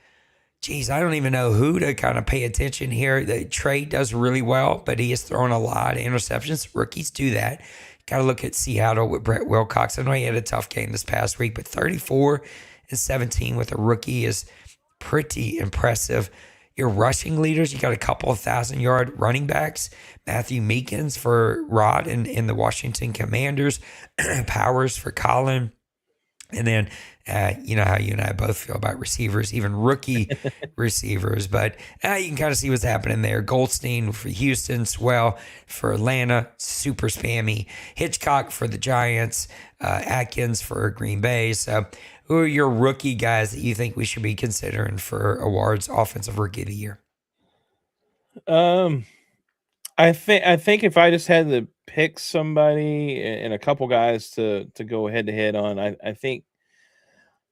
Geez, I don't even know who to kind of pay attention here. The Trey does really well, but he has thrown a lot of interceptions. Rookies do that. Got to look at Seattle with Brett Wilcox. I know he had a tough game this past week, but 34-17 with a rookie is pretty impressive. Your rushing leaders, you got a couple of 1,000-yard running backs. Matthew Meekins for Rod in the Washington Commanders. Powers for Colin. And then, you know how you and I both feel about receivers, even rookie receivers. But you can kind of see what's happening there. Goldstein for Houston, Swell for Atlanta, super spammy. Hitchcock for the Giants, Atkins for Green Bay. So who are your rookie guys that you think we should be considering for awards, offensive rookie of the year? I think if I just had to pick somebody and a couple guys to go head to head on, I think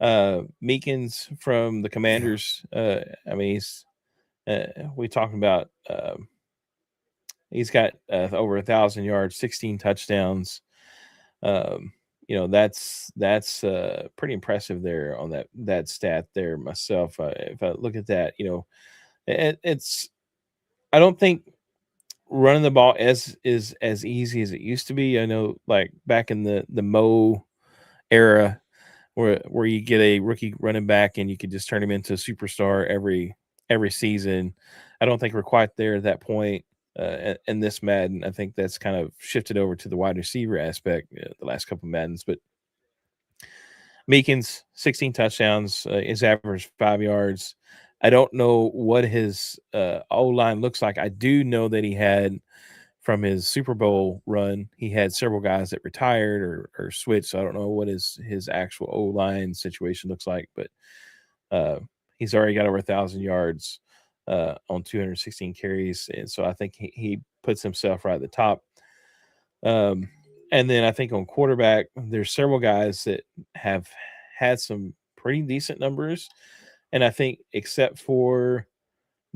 Meekins from the Commanders. I mean, he's we talking about he's got over 1,000 yards, 16 touchdowns. That's pretty impressive there on that stat there myself. If I look at that, it's I don't think running the ball is as easy as it used to be. I know, like back in the Mo era, where you get a rookie running back and you could just turn him into a superstar every season. I don't think we're quite there at that point in this Madden. I think that's kind of shifted over to the wide receiver aspect the last couple of Maddens. But Meekins, 16 touchdowns, his average 5 yards. I don't know what his O-line looks like. I do know that he had, from his Super Bowl run, he had several guys that retired or switched. So I don't know what his actual O-line situation looks like, but he's already got over 1,000 yards on 216 carries. And so I think he puts himself right at the top. And then I think on quarterback, there's several guys that have had some pretty decent numbers. And I think except for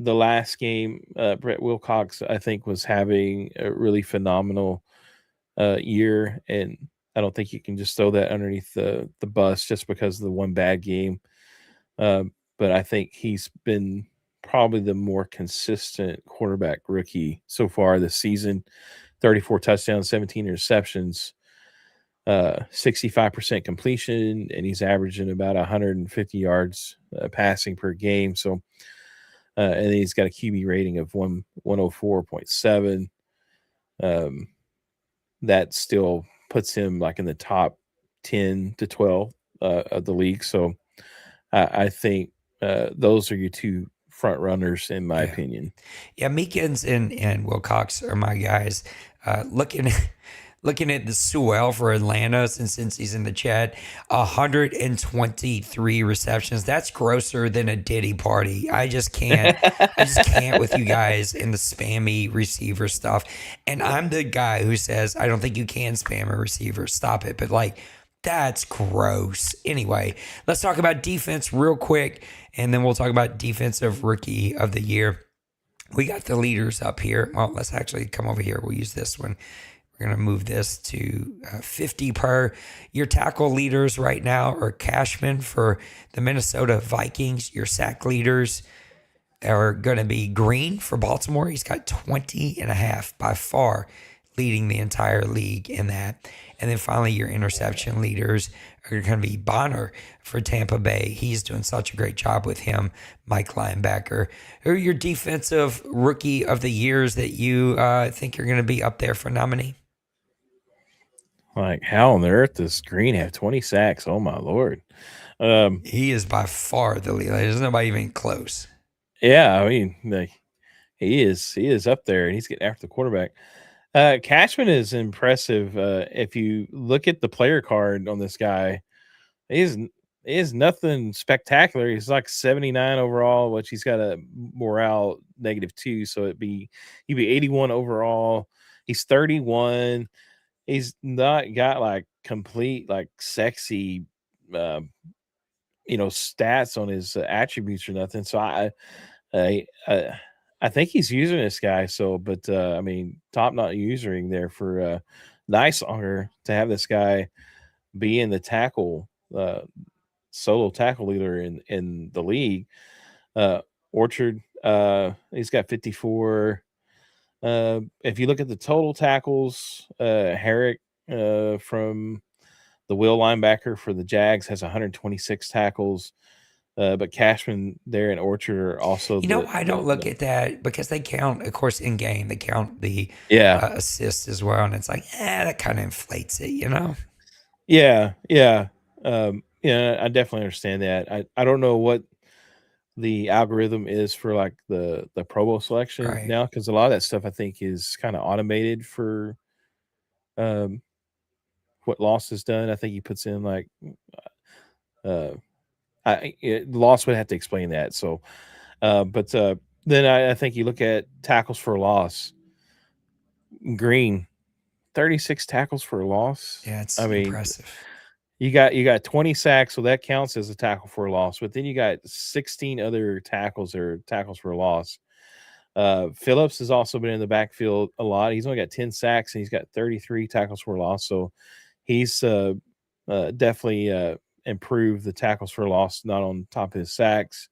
the last game, Brett Wilcox, I think, was having a really phenomenal year, and I don't think you can just throw that underneath the bus just because of the one bad game. But I think he's been probably the more consistent quarterback rookie so far this season. 34 touchdowns, 17 interceptions, 65% completion, and he's averaging about 150 yards passing per game. So, and he's got a QB rating of 104.7. That still puts him like in the top 10 to 12 of the league. So I think those are your two front runners, in my opinion. Yeah, Meekins and Wilcox are my guys. Looking at the Sewell for Atlanta, since he's in the chat, 123 receptions. That's grosser than a Diddy party. I just can't. I just can't with you guys in the spammy receiver stuff. And I'm the guy who says I don't think you can spam a receiver. Stop it. But like, that's gross. Anyway, let's talk about defense real quick, and then we'll talk about defensive rookie of the year. We got the leaders up here. Well, let's actually come over here. We'll use this one. We're going to move this to 50 per. Your tackle leaders right now are Cashman for the Minnesota Vikings. Your sack leaders are going to be Green for Baltimore. He's got 20 and a half, by far leading the entire league in that. And then finally, your interception leaders are going to be Bonner for Tampa Bay. He's doing such a great job with him, Mike Linebacker. Who are your defensive rookie of the years that you think you're going to be up there for nominee? Like, how on earth does Green have 20 sacks? Oh, my Lord. He is by far the lead. There's nobody even close. Yeah, I mean, like, he is up there, and he's getting after the quarterback. Cashman is impressive. If you look at the player card on this guy, he is nothing spectacular. He's like 79 overall, which he's got a morale -2, so he'd be 81 overall. He's 31. He's not got like complete like sexy stats on his attributes or nothing. So I I think he's using this guy. So, but I mean, top not using there for nice honor to have this guy be in the tackle solo tackle leader in the league. Orchard, he's got 54. If you look at the total tackles, Herrick from the Will linebacker for the Jags has 126 tackles. But Cashman there in Orchard are also. I don't look at that because they count, of course, in game. They count the assists as well, and it's like, that kind of inflates it, Yeah. I definitely understand that. I don't know what the algorithm is for like the Pro Bowl selection now, because a lot of that stuff I think is kind of automated for what Loss has done. I think he puts in like Loss would have to explain that. So, but then I think you look at tackles for loss. Green, 36 tackles for a loss. Yeah, it's impressive. You got 20 sacks, so that counts as a tackle for a loss. But then you got 16 other tackles or tackles for a loss. Phillips has also been in the backfield a lot. He's only got 10 sacks and he's got 33 tackles for a loss. So he's definitely improved the tackles for a loss, not on top of his sacks.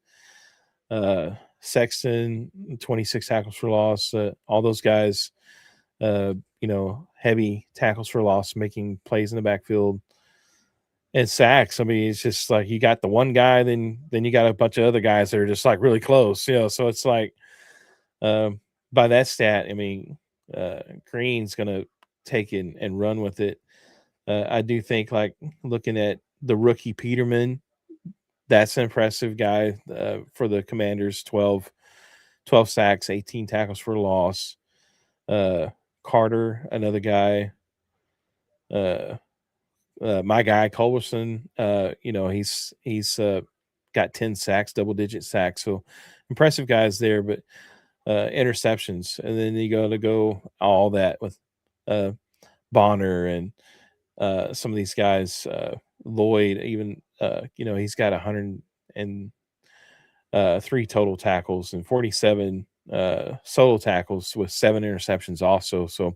Sexton, 26 tackles for loss. All those guys, heavy tackles for loss, making plays in the backfield. And sacks, I mean, it's just like you got the one guy, then you got a bunch of other guys that are just like really close, so it's like by that stat, I mean, Green's gonna take it and run with it. I do think, like, looking at the rookie Peterman, that's an impressive guy for the Commanders. 12 sacks, 18 tackles for loss. Carter, another guy. My guy Culberson, he's got 10 sacks, double-digit sacks. So impressive guys there, but interceptions. And then you got to go all that with Bonner and some of these guys, Lloyd, even, he's got 3 total tackles and 47 solo tackles with 7 interceptions also. So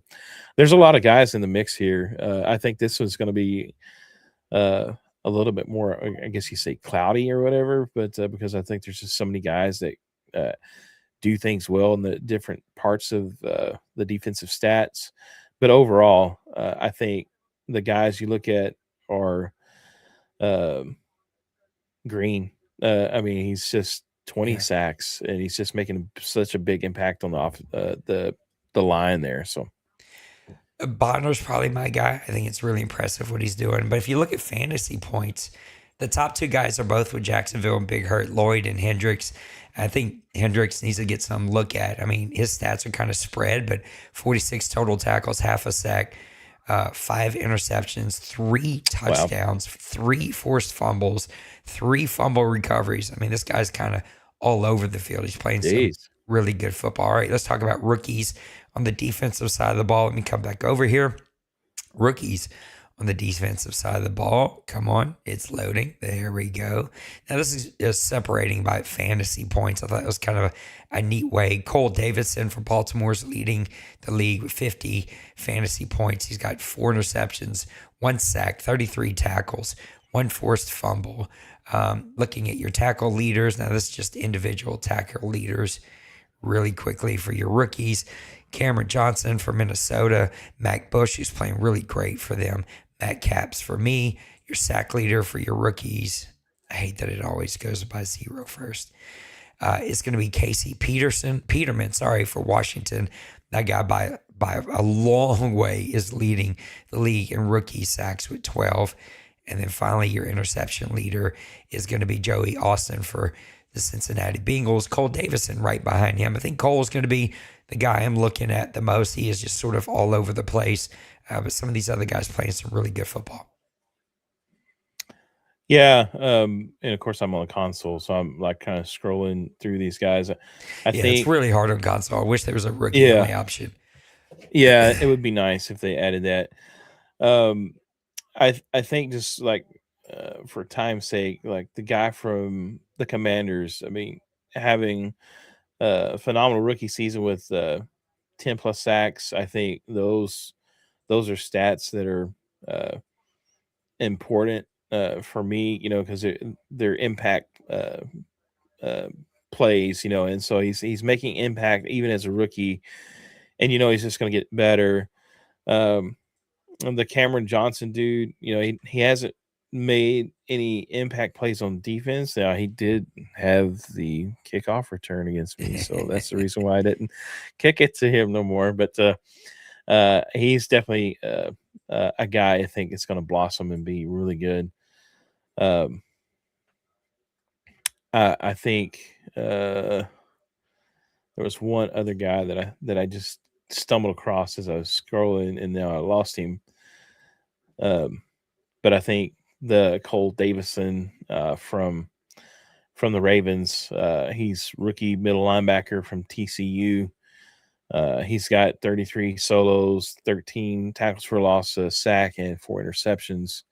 there's a lot of guys in the mix here. I think this was going to be a little bit more, I guess you say, cloudy or whatever, but because I think there's just so many guys that do things well in the different parts of the defensive stats. But overall, I think the guys you look at are um, Green. I mean, he's just 20 sacks, and he's just making such a big impact on the line there. So Bonner's probably my guy. I think it's really impressive what he's doing. But if you look at fantasy points, the top 2 guys are both with Jacksonville and Big Hurt, Lloyd and Hendricks. I think Hendricks needs to get some look at. I mean, his stats are kind of spread, but 46 total tackles, half a sack, 5 interceptions, 3 touchdowns, 3 forced fumbles, 3 fumble recoveries. I mean, this guy's kind of all over the field. He's playing some really good football. All right, let's talk about rookies on the defensive side of the ball. Let me come back over here. Rookies on the defensive side of the ball. Come on, it's loading. There we go. Now, this is just separating by fantasy points. I thought it was kind of a neat way. Cole Davidson from Baltimore is leading the league with 50 fantasy points. He's got 4 interceptions, 1 sack, 33 tackles, 1 forced fumble. Looking at your tackle leaders. Now, this is just individual tackle leaders really quickly for your rookies. Cameron Johnson for Minnesota. Mac Bush, who's playing really great for them. Matt Capps for me. Your sack leader for your rookies. I hate that it always goes by 0 first. It's going to be Casey Peterman, for Washington. That guy by a long way is leading the league in rookie sacks with 12. And then finally, your interception leader is going to be Joey Austin for the Cincinnati Bengals. Cole Davison right behind him. I think Cole's going to be the guy I'm looking at the most. He is just sort of all over the place. But some of these other guys playing some really good football. Yeah, and of course I'm on the console, so I'm like kind of scrolling through these guys. I think it's really hard on console. I wish there was a rookie only option. Yeah, it would be nice if they added that. I think just like for time's sake, like the guy from the Commanders. I mean, having a phenomenal rookie season with 10 plus sacks. I think those are stats that are important for me, because they're impact plays, and so he's making impact even as a rookie, and he's just going to get better. The Cameron Johnson dude, he hasn't made any impact plays on defense. Now, he did have the kickoff return against me, so that's the reason why I didn't kick it to him no more. But he's definitely a guy I think is going to blossom and be really good. I think there was one other guy that I just stumbled across as I was scrolling, and now I lost him. But I think the Cole Davison from the Ravens, he's rookie middle linebacker from TCU. He's got 33 solos, 13 tackles for loss, a sack, and 4 interceptions,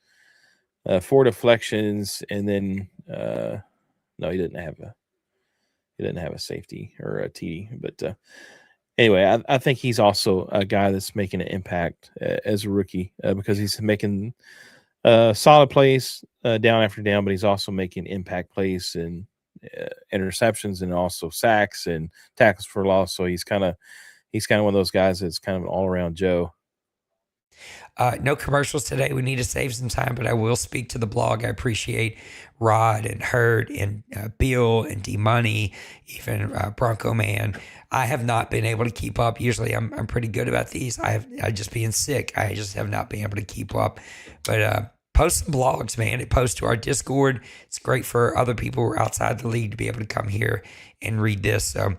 4 deflections, and then no, he didn't have a safety or a TD. But anyway, I think he's also a guy that's making an impact as a rookie because he's making solid plays down after down, but he's also making impact plays and interceptions and also sacks and tackles for loss. So he's kind of one of those guys that's kind of an all-around Joe. No commercials today. We need to save some time, but I will speak to the blog. I appreciate Rod and Hurt and Bill and D-Money, even Bronco Man. I have not been able to keep up. Usually I'm pretty good about these. I just being sick. I just have not been able to keep up. But post some blogs, man. It posts to our Discord. It's great for other people who are outside the league to be able to come here and read this. So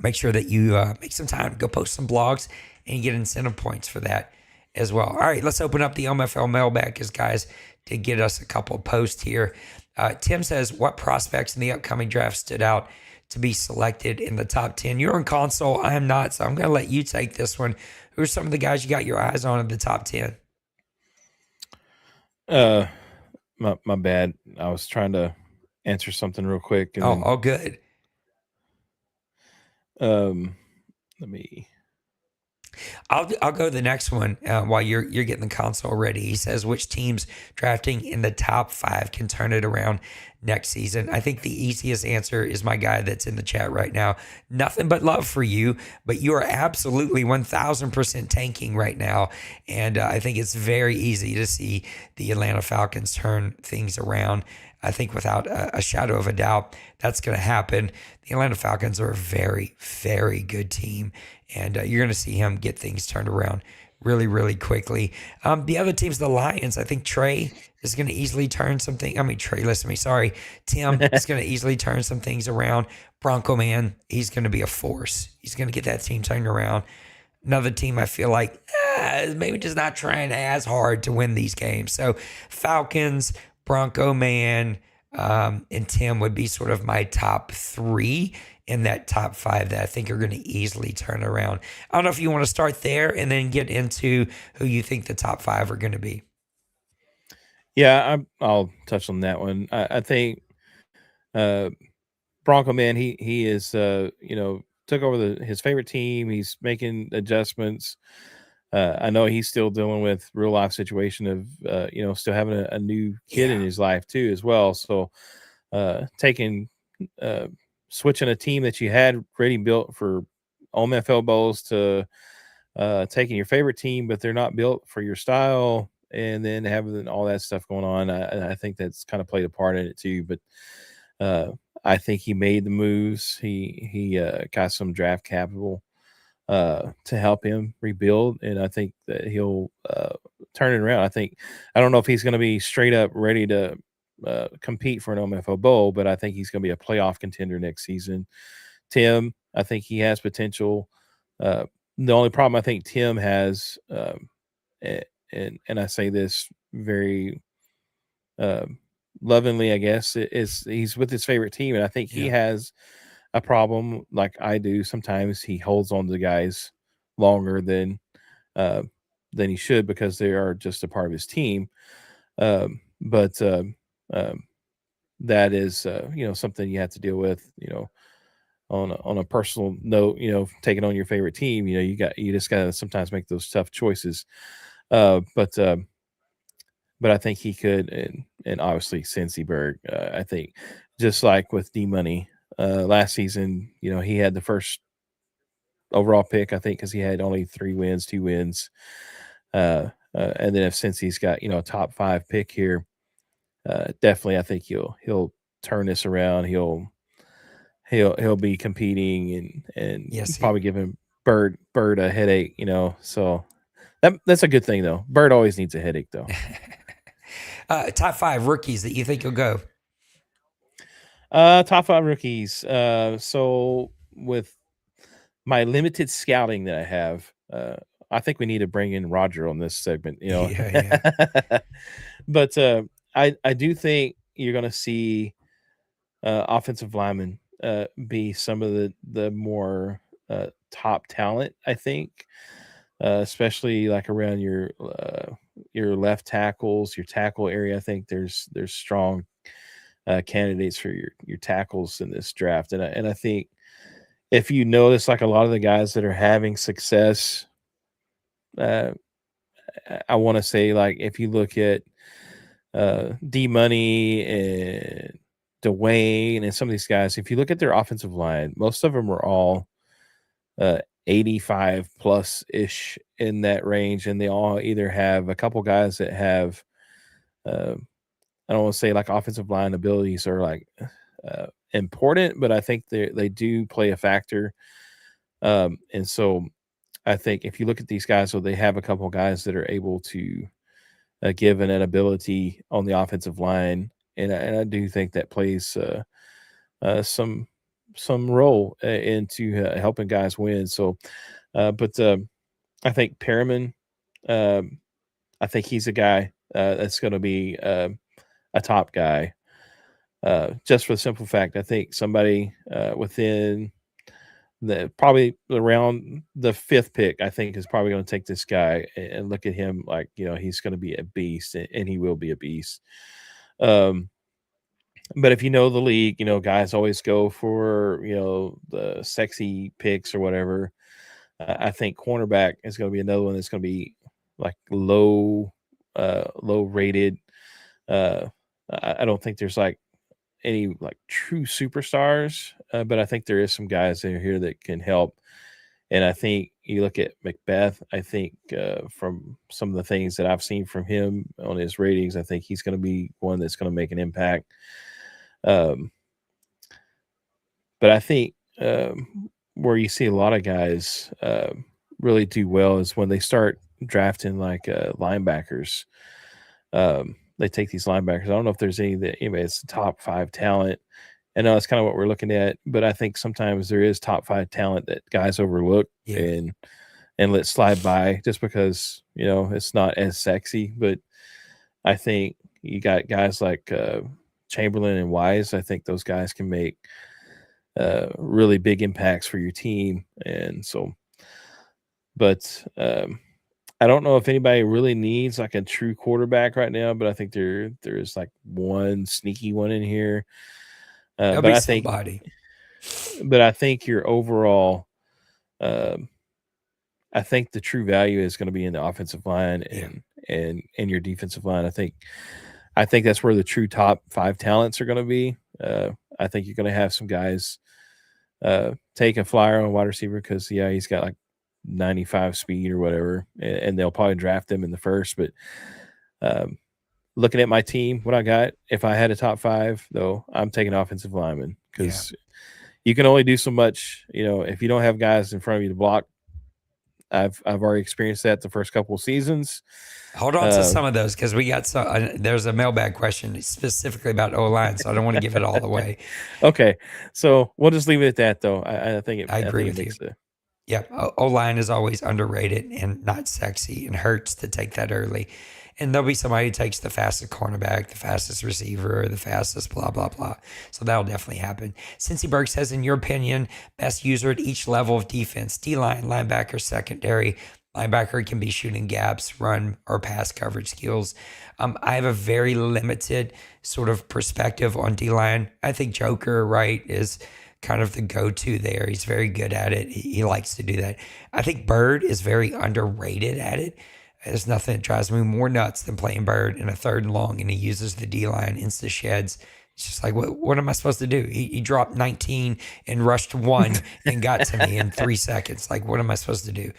make sure that you make some time, go post some blogs, and you get incentive points for that as well. All right, let's open up the OMFL mailbag as guys to get us a couple of posts here. Tim says, what prospects in the upcoming draft stood out to be selected in the top 10? You're on console. I am not, so I'm going to let you take this one. Who are some of the guys you got your eyes on in the top 10? My bad. I was trying to answer something real quick, and Oh, then all good. let me. I'll go to the next one while you're getting the console ready. He says which teams drafting in the top 5 can turn it around next season. I think the easiest answer is my guy that's in the chat right now. Nothing but love for you, but you are absolutely 1000% tanking right now, and I think it's very easy to see the Atlanta Falcons turn things around. I think without a shadow of a doubt, that's going to happen. The Atlanta Falcons are a very, very good team, and you're going to see him get things turned around really, really quickly. The other team's the Lions. I think Trey is going to easily turn something. I mean, Trey, listen to me. Sorry. Tim is going to easily turn some things around. Bronco Man, he's going to be a force. He's going to get that team turned around. Another team I feel like maybe just not trying as hard to win these games. So Falcons, Bronco Man, and Tim would be sort of my top 3 in that top 5 that I think are going to easily turn around. I don't know if you want to start there and then get into who you think the top 5 are going to be. Yeah, I'll touch on that one. I think uh, Bronco Man, he is took over his favorite team. He's making adjustments. I know he's still dealing with real life situation of still having a new kid in Yeah. his life too as well. So taking switching a team that you had ready built for OMFL bowls to taking your favorite team, but they're not built for your style, and then having all that stuff going on. I think that's kind of played a part in it too. But uh, I think he made the moves. He got some draft capital to help him rebuild, and I think that he'll turn it around. I don't know if he's going to be straight up ready to compete for an OMFO Bowl, but I think he's going to be a playoff contender next season. Tim, I think he has potential. The only problem I think Tim has, and I say this very lovingly, I guess, is he's with his favorite team, and I think he Yeah. has a problem like I do. Sometimes he holds on to the guys longer uh, than he should because they are just a part of his team. But that is something you have to deal with. On a personal note, taking on your favorite team, you just gotta sometimes make those tough choices. Uh, but uh, but I think he could, and obviously Cincyberg. I think just like with D Money last season, he had the first overall pick. I think because he had only 3 wins, 2 wins, and then since he's got a top 5 pick here, definitely I think he'll turn this around. He'll be competing and Yes, he. probably giving Bird a headache. So that's a good thing though. Bird always needs a headache though. Top 5 rookies that you think will go. Top 5 rookies. So with my limited scouting that I have, I think we need to bring in Roger on this segment. Yeah, yeah. But I do think you're going to see offensive linemen be some of the more top talent. I think, especially like around your left tackles, your tackle area. I think there's strong candidates for your tackles in this draft, and I think if you notice, like a lot of the guys that are having success, uh, I want to say, like if you look at D Money and Dwayne and some of these guys, if you look at their offensive line, most of them are all 85 plus ish in that range, and they all either have a couple guys that have uh, I don't want to say like offensive line abilities are like important, but I think they do play a factor. And so I think if you look at these guys, so they have a couple of guys that are able to give an ability on the offensive line, and I do think that plays some role into helping guys win. So, but I think Perriman, um, I think he's a guy that's going to be a top guy. Just for the simple fact, I think somebody within probably around the 5th pick, I think is probably going to take this guy and look at him like he's going to be a beast, and he will be a beast. Um, But if you know the league, guys always go for the sexy picks or whatever. I think cornerback is going to be another one that's going to be like low rated. Uh, I don't think there's like any like true superstars, but I think there is some guys in here that can help. And I think you look at Macbeth. I think from some of the things that I've seen from him on his ratings, I think he's going to be one that's going to make an impact. Um, but I think where you see a lot of guys really do well is when they start drafting like linebackers. They take these linebackers. I don't know if there's any that anyway, it's top 5 talent. I know that's kind of what we're looking at, but I think sometimes there is top 5 talent that guys overlook and let slide by just because it's not as sexy. But I think you got guys like Chamberlain and Wise. I think those guys can make really big impacts for your team, and so. But I don't know if anybody really needs like a true quarterback right now, but I think there's like one sneaky one in here. There'll be somebody. But I think your overall, I think the true value is going to be in the offensive line and your defensive line. I think that's where the true top 5 talents are going to be. I think you're going to have some guys take a flyer on a wide receiver because he's got like 95 speed or whatever, and they'll probably draft them in the first. But looking at my team, what I got, if I had a top 5 though, I'm taking offensive linemen because you can only do so much. If you don't have guys in front of you to block. I've already experienced that the first couple of seasons. Hold on to some of those because we got some. There's a mailbag question specifically about O-line, so I don't want to give it all away. Okay, so we'll just leave it at that, though. I think I agree with you. Yeah, O-line is always underrated and not sexy, and hurts to take that early. And there'll be somebody who takes the fastest cornerback, the fastest receiver, the fastest blah, blah, blah. So that'll definitely happen. Cincy Burke says, in your opinion, best user at each level of defense, D-line, linebacker, secondary. Linebacker can be shooting gaps, run, or pass coverage skills. I have a very limited sort of perspective on D-line. I think Joker, right, is kind of the go-to there. He's very good at it. He likes to do that. I think Bird is very underrated at it. There's nothing that drives me more nuts than playing Bird in a 3rd and long, and he uses the D-line, insta sheds. It's just like, what am I supposed to do? He dropped 19 and rushed 1 and got to me in 3 seconds. Like, what am I supposed to do?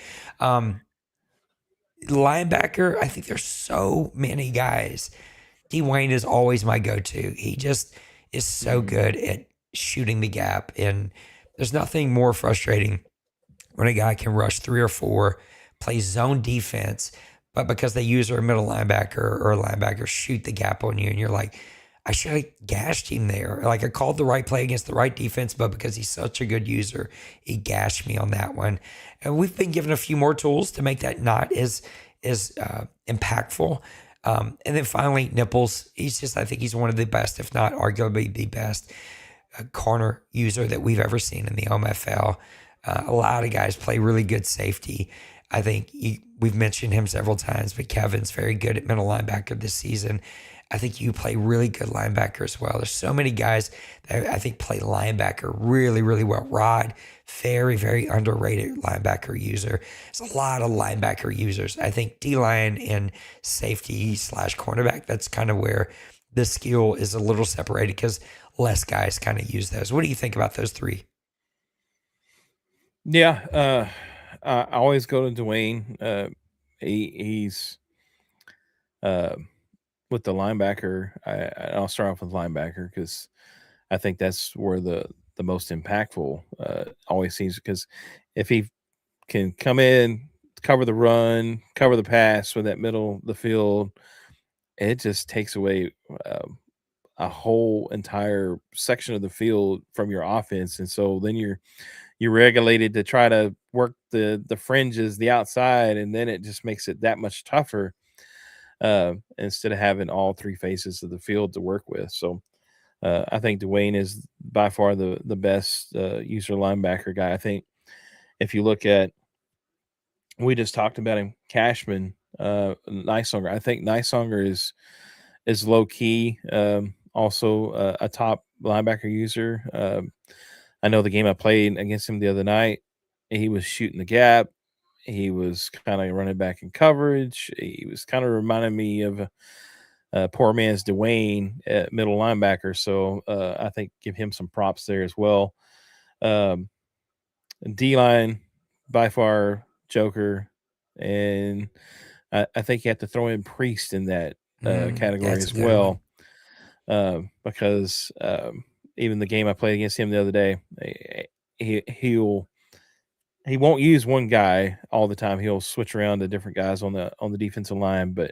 Linebacker, I think there's so many guys. Dwayne is always my go-to. He just is so good at shooting the gap, and there's nothing more frustrating when a guy can rush 3 or 4, play zone defense, but because they use a middle linebacker or a linebacker shoot the gap on you, and you're like, I should have gashed him there. Like, I called the right play against the right defense, but because he's such a good user, he gashed me on that one. And we've been given a few more tools to make that not as impactful. And then finally, Nipples. I think he's one of the best, if not arguably the best corner user that we've ever seen in the OMFL. A lot of guys play really good safety. I think we've mentioned him several times, but Kevin's very good at middle linebacker this season. I think you play really good linebacker as well. There's so many guys that I think play linebacker really, really well. Rod, very, very underrated linebacker user. There's a lot of linebacker users. I think D-line and safety / cornerback, that's kind of where the skill is a little separated because less guys kind of use those. What do you think about those 3? Yeah, I always go to Dwayne. He's with the linebacker. I'll start off with linebacker because I think that's where the most impactful always seems, because if he can come in, cover the run, cover the pass with that middle of the field, it just takes away a whole entire section of the field from your offense, and so then you're regulated to try to work the fringes, the outside, and then it just makes it that much tougher instead of having all 3 faces of the field to work with. So I think Dwayne is by far the best user linebacker guy. I think if you look at, we just talked about him, Cashman, Nicehonger. I think Nicehonger is low key also a top linebacker user. I know the game I played against him the other night, he was shooting the gap. He was kind of running back in coverage. He was kind of reminding me of poor man's Dwayne at middle linebacker. So I think give him some props there as well. Um, D line by far Joker, and I think you have to throw in Priest in that category That's a as good one. well, because even the game I played against him the other day, he'll he won't use one guy all the time. He'll switch around to different guys on the defensive line, but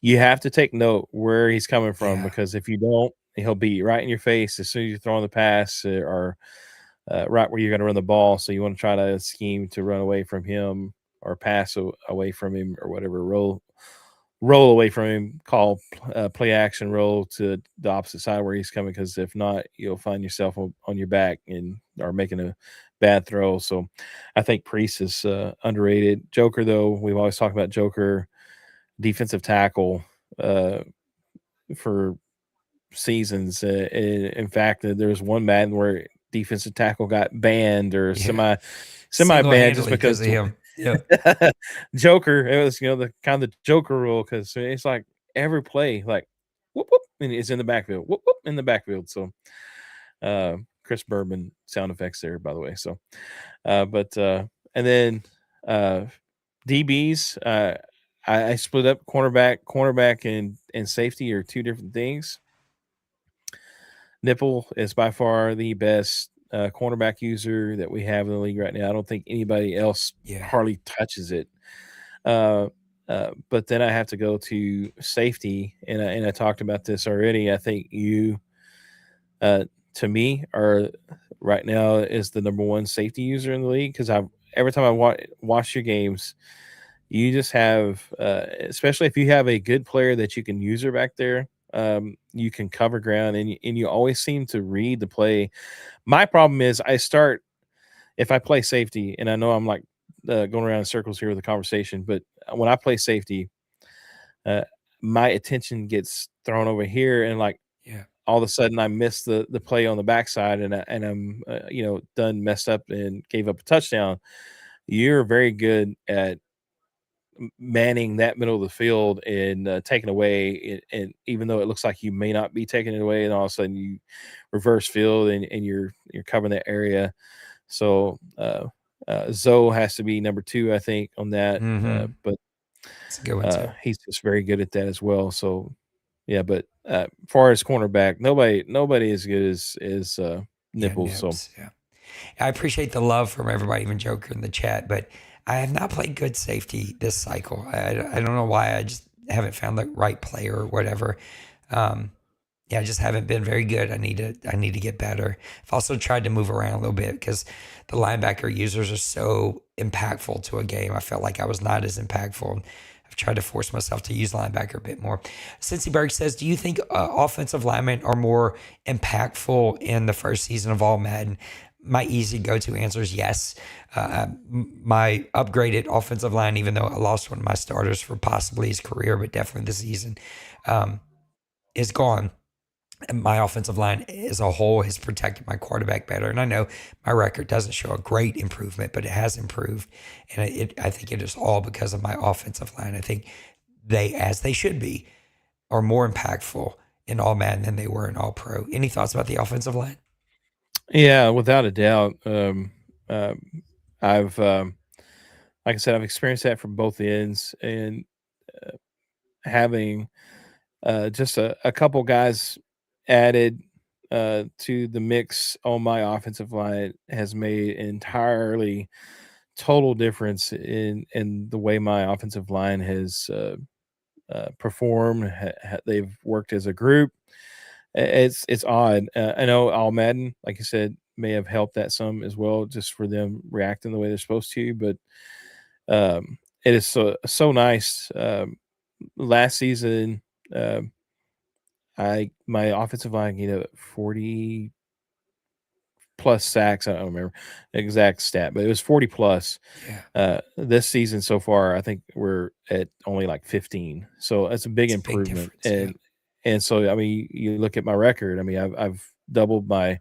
you have to take note where he's coming from, Yeah. because if you don't, he'll be right in your face as soon as you're throwing the pass, or right where you're going to run the ball. So you want to try to scheme to run away from him, or pass away from him, or whatever. Roll away from him. Call play action roll to the opposite side where he's coming, because if not, you'll find yourself on your back and are making a bad throw. So I think Priest is underrated. Joker, though, we've always talked about Joker, defensive tackle for seasons. In fact, there's one Madden where defensive tackle got banned, or Yeah. semi banned, just Single-handedly because because of him. Yeah. Joker. It was the kind of the Joker rule, because it's like every play, like whoop whoop, and it's in the backfield, whoop whoop in the backfield. So Chris Bourbon sound effects there, by the way. So but and then DBs. I split up cornerback and safety are two different things. Nipple is by far the best cornerback user that we have in the league right now. I don't think anybody else hardly touches it. But then I have to go to safety, and I talked about this already. I think you, to me, are right now is the number one safety user in the league, because every time I watch your games, you just have, especially if you have a good player that you can use her back there, you can cover ground, and you always seem to read the play. My problem is if I play safety, and I know I'm like going around in circles here with the conversation, but when I play safety, my attention gets thrown over here, and like all of a sudden I miss the play on the backside, and I'm done messed up and gave up a touchdown. You're very good at manning that middle of the field and taking away, and even though it looks like you may not be taking it away, and all of a sudden you reverse field, and you're covering that area. So Zoe has to be number 2, I think, on that. But it's a good one too. he's just very good at that as well. So yeah, but as far as cornerback, nobody as good as Nipples. So Yeah. I appreciate the love from everybody, even Joker in the chat, but I have not played good safety this cycle. I don't know why. I just haven't found the right player or whatever. I just haven't been very good. I need to get better. I've also tried to move around a little bit because the linebacker users are so impactful to a game. I felt like I was not as impactful. I've tried to force myself to use linebacker a bit more. Cincy Berg says, do you think offensive linemen are more impactful in the first season of all Madden? My easy go-to answer is yes. My upgraded offensive line, even though I lost one of my starters for possibly his career, but definitely the season, is gone. And my offensive line as a whole has protected my quarterback better. And I know my record doesn't show a great improvement, but it has improved. And I think it is all because of my offensive line. I think they, as they should be, are more impactful in all Madden than they were in all pro. Any thoughts about the offensive line? yeah, without a doubt. I've like I said, I've experienced that from both ends, and having just a couple guys added to the mix on my offensive line has made entirely total difference in the way my offensive line has performed. They've worked as a group. It's odd. I know All Madden, like you said, may have helped that some as well, just for them reacting the way they're supposed to. But it is so nice. Last season, my offensive line get 40 plus sacks. I don't remember the exact stat, but it was 40 plus. This season so far, I think we're at only like 15. So that's a big improvement. Big difference, and and so I mean, you look at my record. I mean, I've doubled my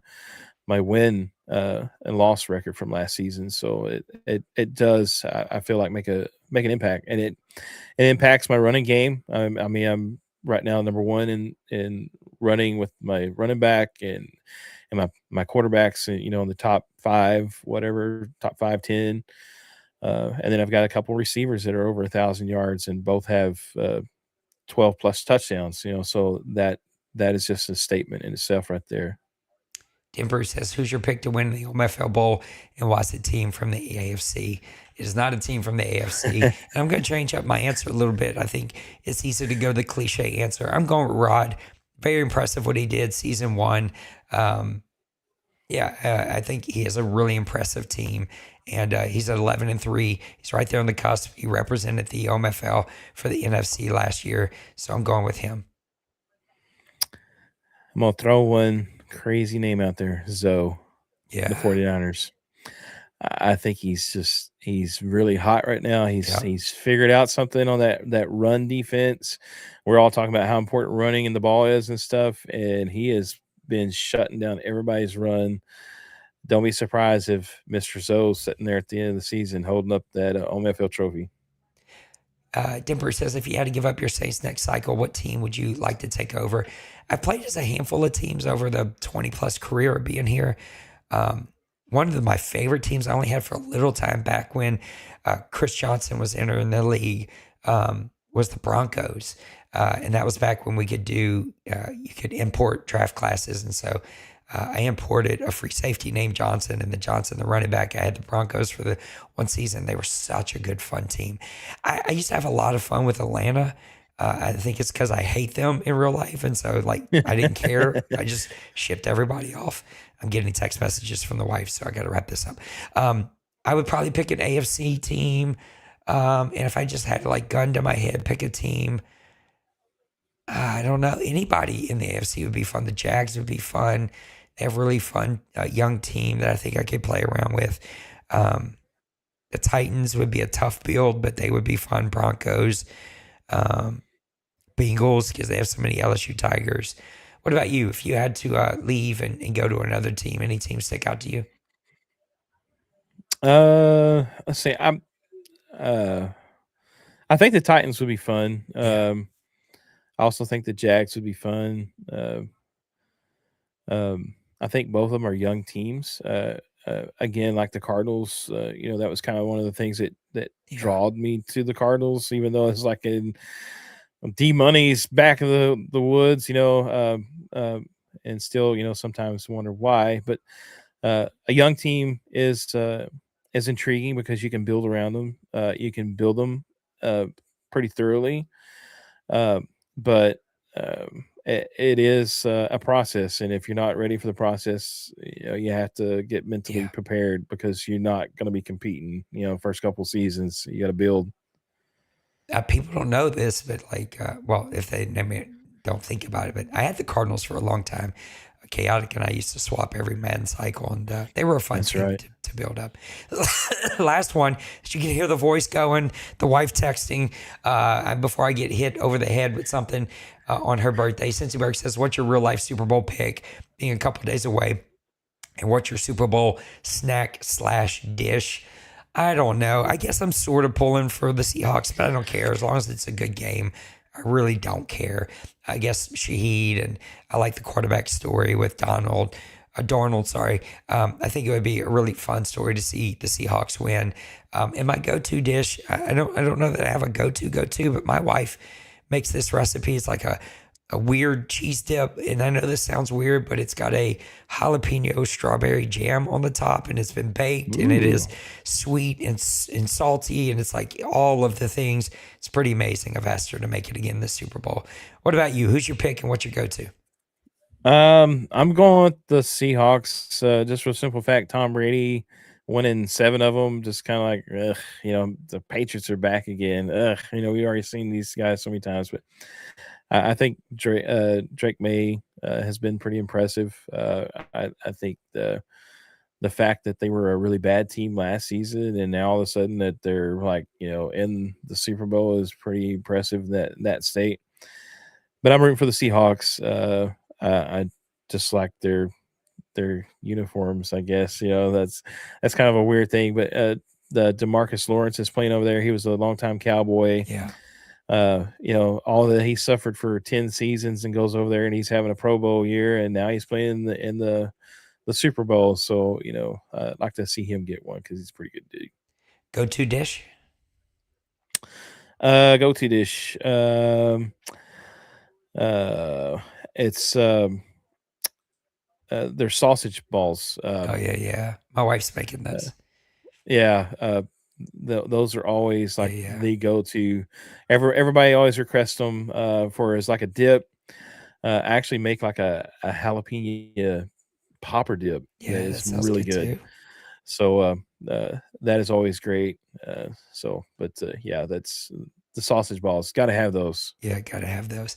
win and loss record from last season. So it does. I feel like make an impact, and it impacts my running game. I mean, I'm right now number one in running with my running back and my quarterbacks, in the top five, whatever, top 5, 10. And then I've got a couple receivers that are over 1,000 yards, and both have 12 plus touchdowns. So that is just a statement in itself right there. Denver says, who's your pick to win the OMFL Bowl, and what's the team from the AFC? It is not a team from the AFC. And I'm going to change up my answer a little bit. I think it's easy to go the cliche answer. I'm going with Rod. Very impressive what he did season 1. I think he has a really impressive team, and he's at 11-3. He's right there on the cusp. He represented the OMFL for the NFC last year, so I'm going with him. I'm going to throw one crazy name out there, Zoe. Yeah. The 49ers. I think he's really hot right now. He's figured out something on that run defense. We're all talking about how important running in the ball is and stuff, and he has been shutting down everybody's run. Don't be surprised if Mr. Zoe's sitting there at the end of the season holding up that OMFL trophy. Denver says, if you had to give up your Saints next cycle, what team would you like to take over? I've played as a handful of teams over the 20-plus career of being here. One of my favorite teams I only had for a little time back when Chris Johnson was entering the league was the Broncos. And that was back when we could you could import draft classes. And so I imported a free safety named Johnson, and the running back. I had the Broncos for the one season. They were such a good, fun team. I used to have a lot of fun with Atlanta. I think it's because I hate them in real life. And so, I didn't care. I just shipped everybody off. I'm getting text messages from the wife, so I got to wrap this up. I would probably pick an AFC team. And if I just had gun to my head, pick a team. I don't know. Anybody in the AFC would be fun. The Jags would be fun. They have a really fun young team that I think I could play around with. The Titans would be a tough build, but they would be fun. Broncos, Bengals, because they have so many LSU Tigers. What about you? If you had to leave and go to another team, any team stick out to you? Let's see. I think the Titans would be fun. I also think the Jags would be fun. I think both of them are young teams. Again, like the Cardinals, that was kind of one of the things that drawed me to the Cardinals, even though it's like in D Money's back of the woods, and still, sometimes wonder why. But a young team is intriguing because you can build around them. You can build them pretty thoroughly, but it is a process, and if you're not ready for the process, you have to get mentally prepared because you're not going to be competing. First couple seasons, you got to build. People don't know this, but if they don't think about it, but I had the Cardinals for a long time. Chaotic and I used to swap every Madden cycle, and they were a fun team to build up. Last one, you can hear the voice going, the wife texting before I get hit over the head with something on her birthday. Cincyberg says, what's your real life Super Bowl pick, being a couple of days away? And what's your Super Bowl snack/dish? I don't know. I guess I'm sort of pulling for the Seahawks, but I don't care as long as it's a good game. I really don't care. I guess Shaheed, and I like the quarterback story with Darnold. I think it would be a really fun story to see the Seahawks win. And my go-to dish, I don't know that I have a go-to, but my wife makes this recipe. It's like a weird cheese dip, and I know this sounds weird, but it's got a jalapeno strawberry jam on the top, and it's been baked. Ooh. And it is sweet and salty, and it's like all of the things. It's pretty amazing. I've asked her to make it again this Super Bowl. What about you? Who's your pick, and what's your go-to? I'm going with the Seahawks, just for a simple fact. Tom Brady winning 7 of them, just kind of like, the Patriots are back again. We've already seen these guys so many times, but I think Drake May has been pretty impressive. I think the fact that they were a really bad team last season, and now all of a sudden that they're in the Super Bowl is pretty impressive in that state. But I'm rooting for the Seahawks. I just like their uniforms, I guess. That's kind of a weird thing. But the DeMarcus Lawrence is playing over there. He was a longtime Cowboy. Yeah. All that he suffered for 10 seasons and goes over there and he's having a Pro Bowl year, and now he's playing in the Super Bowl. So, I'd like to see him get one because he's a pretty good dude. Go-to dish? Go-to dish. It's they're sausage balls. Oh, yeah. My wife's making those. Yeah. Those are always like Yeah. the go-to. Everybody always requests them for as like a dip. I actually make like a jalapeno popper dip. Yeah, that that is sounds really good good. too. So that is always great. Yeah, that's the sausage balls. Got to have those. Yeah, got to have those.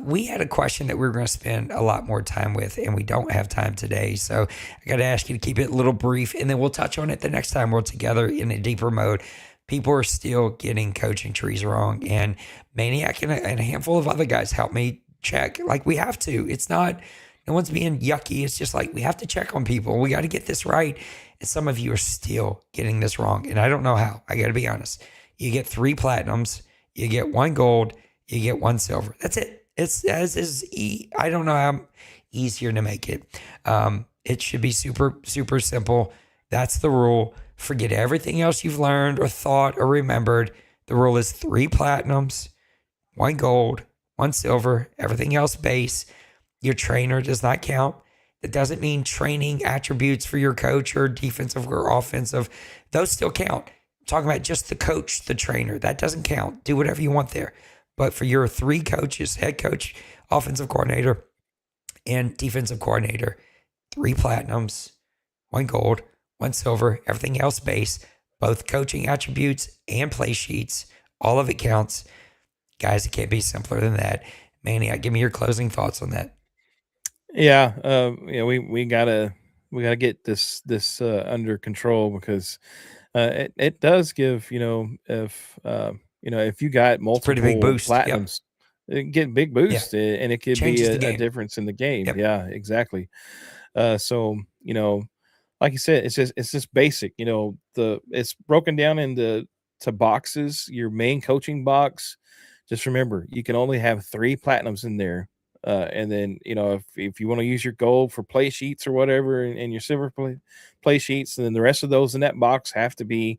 We had a question that we were going to spend a lot more time with, and we don't have time today. So I got to ask you to keep it a little brief, and then we'll touch on it the next time we're together in a deeper mode. People are still getting coaching trees wrong, and Maniac and a handful of other guys help me check. Like, we have to. It's not, no one's being yucky. It's just like we have to check on people. We got to get this right. And some of you are still getting this wrong, and I don't know how. I got to be honest. You get 3 platinums, you get 1 gold, you get 1 silver. That's it. It's I don't know how easier to make it. It should be super, super simple. That's the rule. Forget everything else you've learned or thought or remembered. The rule is 3 platinums, 1 gold, 1 silver, everything else base. Your trainer does not count. That doesn't mean training attributes for your coach or defensive or offensive. Those still count. I'm talking about just the coach, the trainer. That doesn't count. Do whatever you want there. But for your 3 coaches, head coach, offensive coordinator, and defensive coordinator, 3 platinums, 1 gold, 1 silver, everything else base, both coaching attributes and play sheets. All of it counts. Guys, it can't be simpler than that. Maniac, give me your closing thoughts on that. Yeah, we gotta get this under control because it does give if you got multiple pretty big boost. platinums, it can get a big boost and it could Changes be the a game. difference in the game. Yep. Yeah, exactly. So like you said, it's just basic. It's broken down into boxes. Your main coaching box. Just remember, you can only have 3 platinums in there. And then, if you want to use your gold for play sheets or whatever and your silver play sheets, and then the rest of those in that box have to be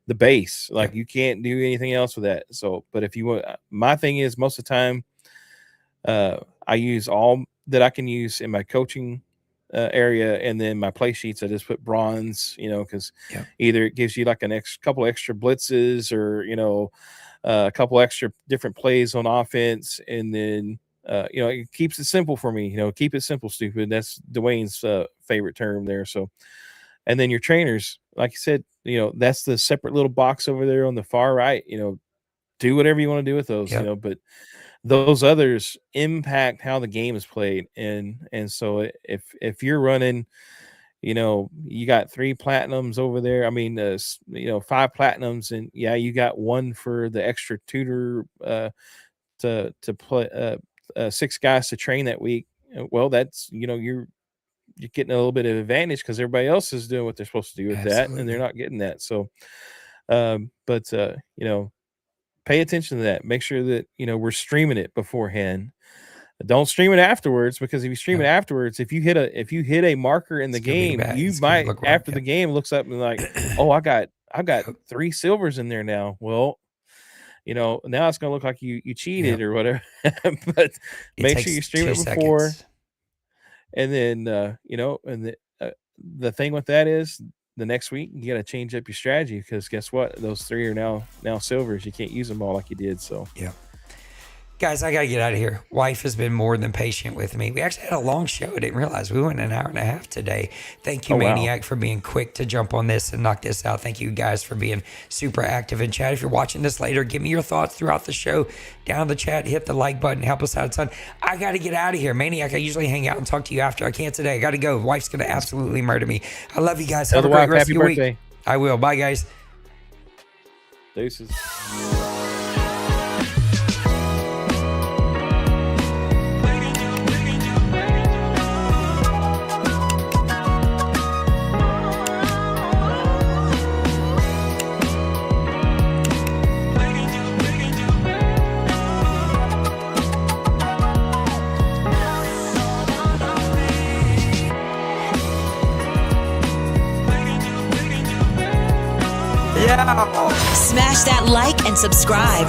the base. Like, you can't do anything else with that. So, but if you want, my thing is most of the time, I use all that I can use in my coaching area, and then my play sheets I just put bronze, because either it gives you like couple extra blitzes or a couple extra different plays on offense, and then it keeps it simple for me. Keep it simple, stupid. That's Dwayne's favorite term there. So, and then your trainers, like you said, that's the separate little box over there on the far right. Do whatever you want to do with those. But those others impact how the game is played, and so if you're running, you got 3 platinums over there. I mean, 5 platinums, and you got 1 for the extra tutor to play. 6 guys to train that week. Well, that's you're getting a little bit of advantage because everybody else is doing what they're supposed to do with that, and they're not getting that. So, pay attention to that. Make sure that we're streaming it beforehand. Don't stream it afterwards, because if you stream it afterwards, if you hit a marker in the game, you might after the game looks up and like, oh, I got 3 silvers in there now. Well, now it's gonna look like you cheated or whatever. But make sure you stream it before. And then the thing with that is the next week you got to change up your strategy, because guess what? Those 3 are now silvers. You can't use them all like you did. So Guys, I got to get out of here. Wife has been more than patient with me. We actually had a long show. I didn't realize we went an hour and a half today. Thank you, Maniac, for being quick to jump on this and knock this out. Thank you guys for being super active in chat. If you're watching this later, give me your thoughts throughout the show. Down in the chat, hit the like button, help us out a ton. I got to get out of here. Maniac, I usually hang out and talk to you after. I can't today. I got to go. Wife's going to absolutely murder me. I love you guys. Have a great rest of your week. I will. Bye, guys. Deuces. Yeah. Smash that like and subscribe.